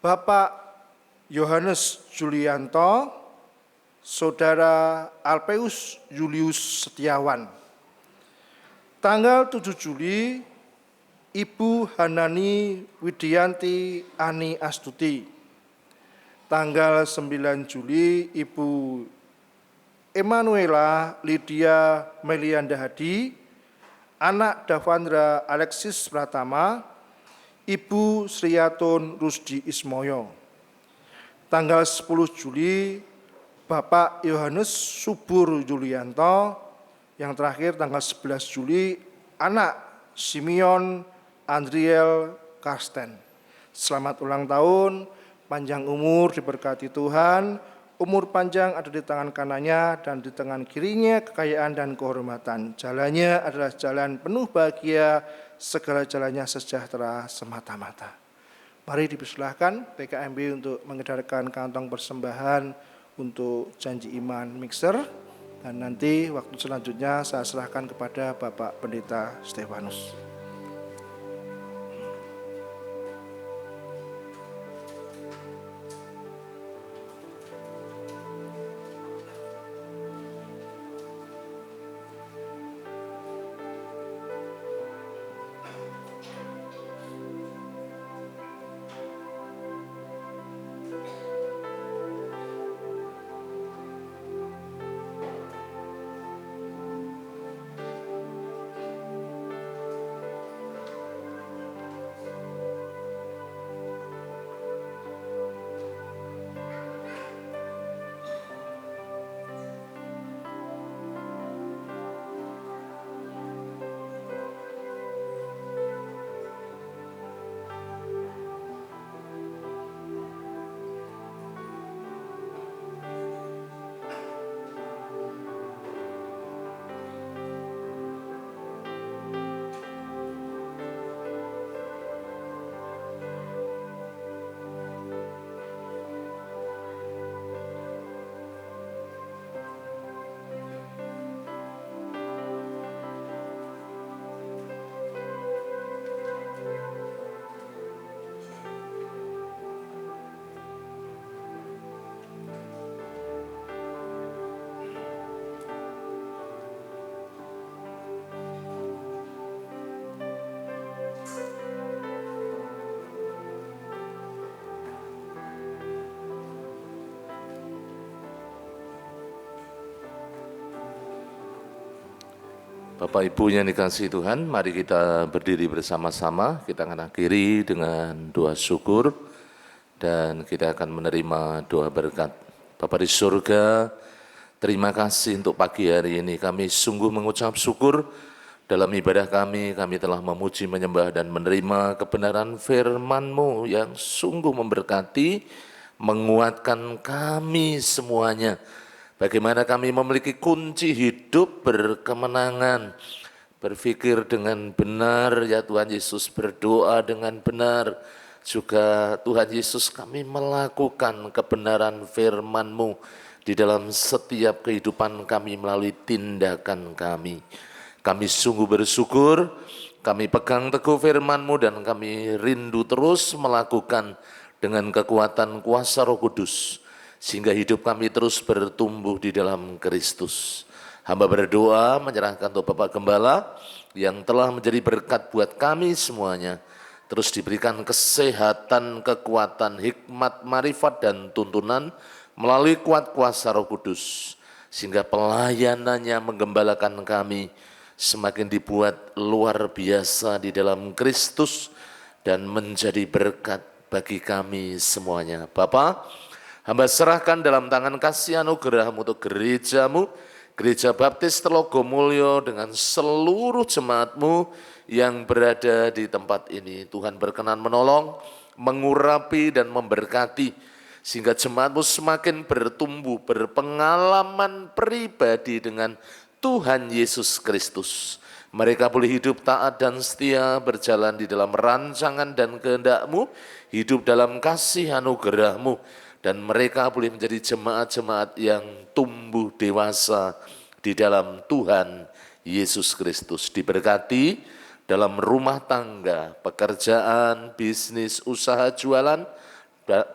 [SPEAKER 1] Bapak Yohanes Julianto, Saudara Alpeus Julius Setiawan. Tanggal 7 Juli, Ibu Hanani Widianti Ani Astuti. Tanggal 9 Juli, Ibu Emanuela Lydia Melianda Hadi, anak Davandra Alexis Pratama, Ibu Sriyatun Rusdi Ismoyo. Tanggal 10 Juli, Bapak Yohanes Subur Julianto. Yang terakhir tanggal 11 Juli, anak Simeon Andriel Karsten. Selamat ulang tahun, panjang umur diberkati Tuhan. Umur panjang ada di tangan kanannya dan di tangan kirinya kekayaan dan kehormatan. Jalannya adalah jalan penuh bahagia, segala jalannya sejahtera semata-mata. Mari dipersilahkan PKMB untuk mengedarkan kantong persembahan untuk janji iman mixer. Dan nanti waktu selanjutnya saya serahkan kepada Bapak Pendeta Stefanus.
[SPEAKER 6] Bapak Ibu yang dikasihi Tuhan, mari kita berdiri bersama-sama. Kita akan akhiri dengan doa syukur dan kita akan menerima doa berkat. Bapa di surga, terima kasih untuk pagi hari ini. Kami sungguh mengucap syukur dalam ibadah kami telah memuji, menyembah dan menerima kebenaran firman-Mu yang sungguh memberkati, menguatkan kami semuanya. Bagaimana kami memiliki kunci hidup berkemenangan, berpikir dengan benar ya Tuhan Yesus, berdoa dengan benar. Juga Tuhan Yesus kami melakukan kebenaran firman-Mu di dalam setiap kehidupan kami melalui tindakan kami. Kami sungguh bersyukur, kami pegang teguh firman-Mu dan kami rindu terus melakukan dengan kekuatan kuasa Roh Kudus. Sehingga hidup kami terus bertumbuh di dalam Kristus. Hamba berdoa menyerahkan untuk Bapak Gembala yang telah menjadi berkat buat kami semuanya. Terus diberikan kesehatan, kekuatan, hikmat, marifat dan tuntunan melalui kuat kuasa Roh Kudus. Sehingga pelayanannya menggembalakan kami semakin dibuat luar biasa di dalam Kristus dan menjadi berkat bagi kami semuanya. Bapak, hamba serahkan dalam tangan kasih anugerah-Mu untuk gereja-Mu, Gereja Baptis Telogomulyo dengan seluruh jemaat-Mu yang berada di tempat ini. Tuhan berkenan menolong, mengurapi dan memberkati, sehingga jemaat-Mu semakin bertumbuh, berpengalaman pribadi dengan Tuhan Yesus Kristus. Mereka boleh hidup taat dan setia, berjalan di dalam rancangan dan kehendak-Mu, hidup dalam kasih anugerah-Mu, dan mereka boleh menjadi jemaat-jemaat yang tumbuh dewasa di dalam Tuhan Yesus Kristus. Diberkati dalam rumah tangga, pekerjaan, bisnis, usaha, jualan,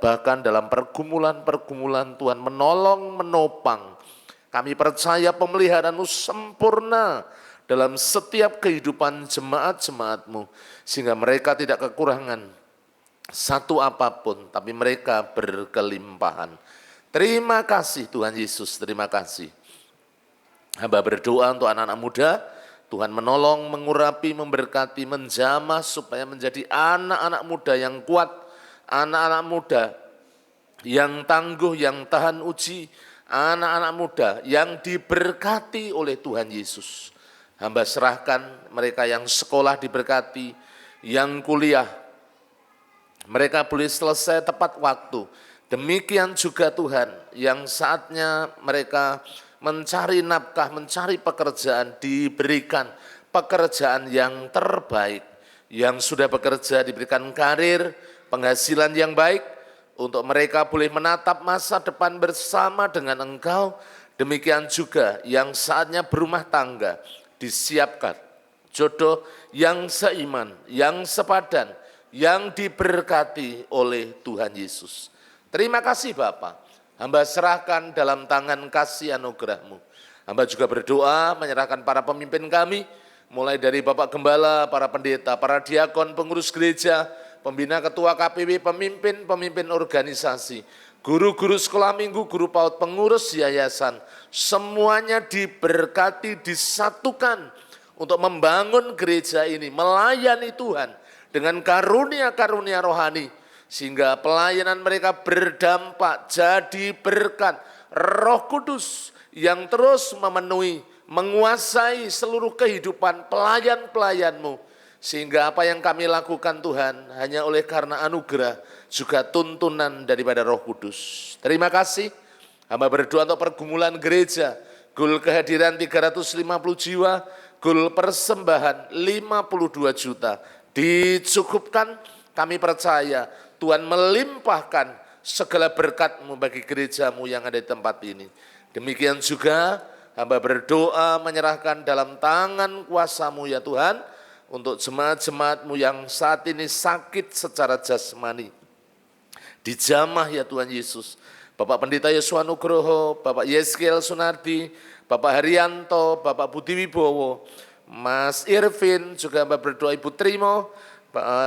[SPEAKER 6] bahkan dalam pergumulan-pergumulan Tuhan menolong, menopang. Kami percaya pemeliharaan-Mu sempurna dalam setiap kehidupan jemaat-jemaat-Mu, sehingga mereka tidak kekurangan satu apapun, tapi mereka berkelimpahan. Terima kasih Tuhan Yesus, terima kasih. Hamba berdoa untuk anak-anak muda, Tuhan menolong, mengurapi, memberkati, menjamah supaya menjadi anak-anak muda yang kuat, anak-anak muda yang tangguh, yang tahan uji, anak-anak muda yang diberkati oleh Tuhan Yesus. Hamba serahkan mereka yang sekolah diberkati, yang kuliah, mereka boleh selesai tepat waktu. Demikian juga Tuhan yang saatnya mereka mencari nafkah, mencari pekerjaan, diberikan pekerjaan yang terbaik. Yang sudah bekerja diberikan karir, penghasilan yang baik, untuk mereka boleh menatap masa depan bersama dengan Engkau. Demikian juga yang saatnya berumah tangga, disiapkan jodoh yang seiman, yang sepadan, yang diberkati oleh Tuhan Yesus. Terima kasih Bapa. Hamba serahkan dalam tangan kasih anugerah-Mu. Hamba juga berdoa menyerahkan para pemimpin kami, mulai dari Bapak Gembala, para pendeta, para diakon, pengurus gereja, pembina ketua KPW, pemimpin organisasi, guru-guru sekolah minggu, guru PAUD, pengurus yayasan, semuanya diberkati, disatukan untuk membangun gereja ini, melayani Tuhan dengan karunia-karunia rohani, sehingga pelayanan mereka berdampak, jadi berkat. Roh Kudus yang terus memenuhi, menguasai seluruh kehidupan pelayan-pelayan-Mu, sehingga apa yang kami lakukan Tuhan hanya oleh karena anugerah, juga tuntunan daripada Roh Kudus. Terima kasih. Hamba berdoa untuk pergumulan gereja, goal kehadiran 350 jiwa, goal persembahan 52 juta. Dicukupkan, kami percaya Tuhan melimpahkan segala berkat-Mu bagi gereja-Mu yang ada di tempat ini. Demikian juga hamba berdoa menyerahkan dalam tangan kuasa-Mu ya Tuhan, untuk jemaat-jemaat-Mu yang saat ini sakit secara jasmani. Dijamah ya Tuhan Yesus. Bapak Pendeta Yosua Nugroho, Bapak Yeskiel Sunardi, Bapak Haryanto, Bapak Budi Wibowo, Mas Irvin, juga Mbak berdoa Ibu Trimo,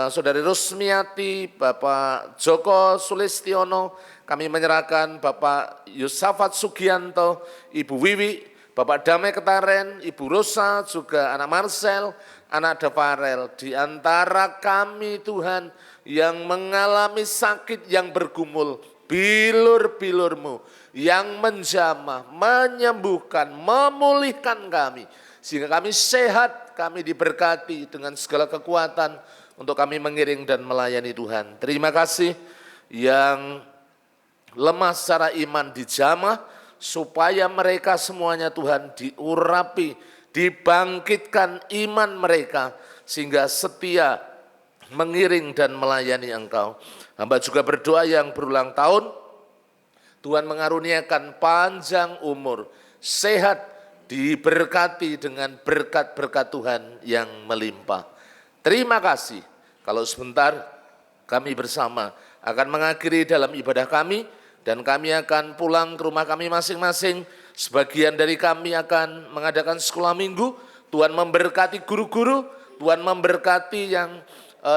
[SPEAKER 6] Saudari Rusmiati, Bapak Joko Sulistiono, kami menyerahkan Bapak Yusafat Sugianto, Ibu Wiwi, Bapak Damai Ketaren, Ibu Rosa, juga anak Marcel, anak Devarel. Di antara kami Tuhan yang mengalami sakit yang bergumul, bilur-bilur-Mu yang menjamah, menyembuhkan, memulihkan kami. Sehingga kami sehat, kami diberkati dengan segala kekuatan untuk kami mengiring dan melayani Tuhan. Terima kasih yang lemah secara iman dijamah, supaya mereka semuanya Tuhan diurapi, dibangkitkan iman mereka, sehingga setia mengiring dan melayani Engkau. Hamba juga berdoa yang berulang tahun, Tuhan mengaruniakan panjang umur, sehat, diberkati dengan berkat-berkat Tuhan yang melimpah. Terima kasih. Kalau sebentar kami bersama akan mengakhiri dalam ibadah kami, dan kami akan pulang ke rumah kami masing-masing. Sebagian dari kami akan mengadakan sekolah minggu. Tuhan memberkati guru-guru, Tuhan memberkati yang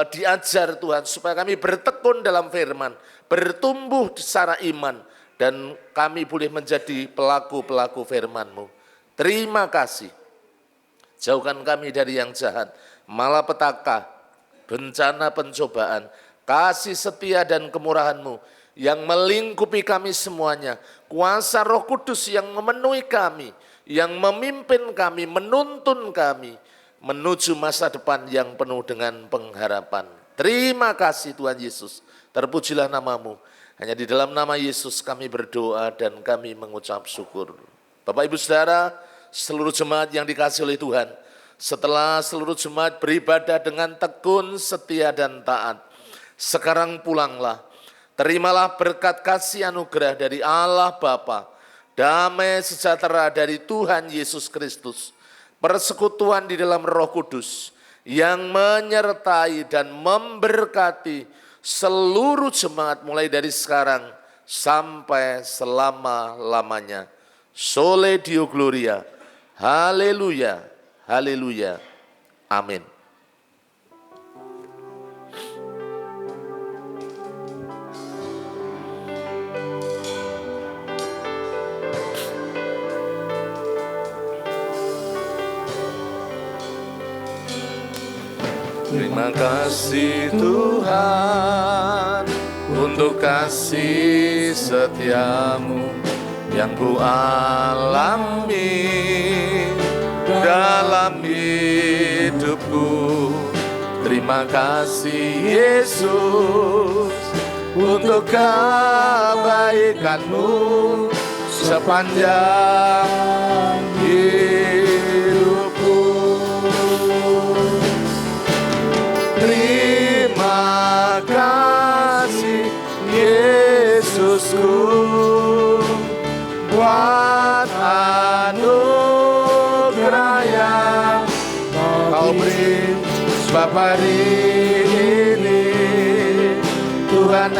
[SPEAKER 6] diajar Tuhan, supaya kami bertekun dalam firman, bertumbuh secara iman, dan kami boleh menjadi pelaku-pelaku firman-Mu. Terima kasih. Jauhkan kami dari yang jahat, malapetaka, bencana pencobaan, kasih setia dan kemurahan-Mu yang melingkupi kami semuanya. Kuasa Roh Kudus yang memenuhi kami, yang memimpin kami, menuntun kami menuju masa depan yang penuh dengan pengharapan. Terima kasih Tuhan Yesus. Terpujilah nama-Mu. Hanya di dalam nama Yesus kami berdoa dan kami mengucap syukur. Bapak Ibu Saudara, seluruh jemaat yang dikasihi oleh Tuhan, setelah seluruh jemaat beribadah dengan tekun, setia dan taat, sekarang pulanglah. Terimalah berkat kasih anugerah dari Allah Bapa, damai sejahtera dari Tuhan Yesus Kristus, persekutuan di dalam Roh Kudus yang menyertai dan memberkati seluruh jemaat mulai dari sekarang sampai selama-lamanya. Sole Deo Gloria. Haleluya. Haleluya. Amin. Terima kasih Tuhan untuk kasih setia-Mu yang ku alami dalam hidupku. Terima kasih Yesus untuk kebaikan-Mu sepanjang hidupku. Terima kasih Yesusku buat anugerah yang Kau beri. Sebab hari ini Tuhan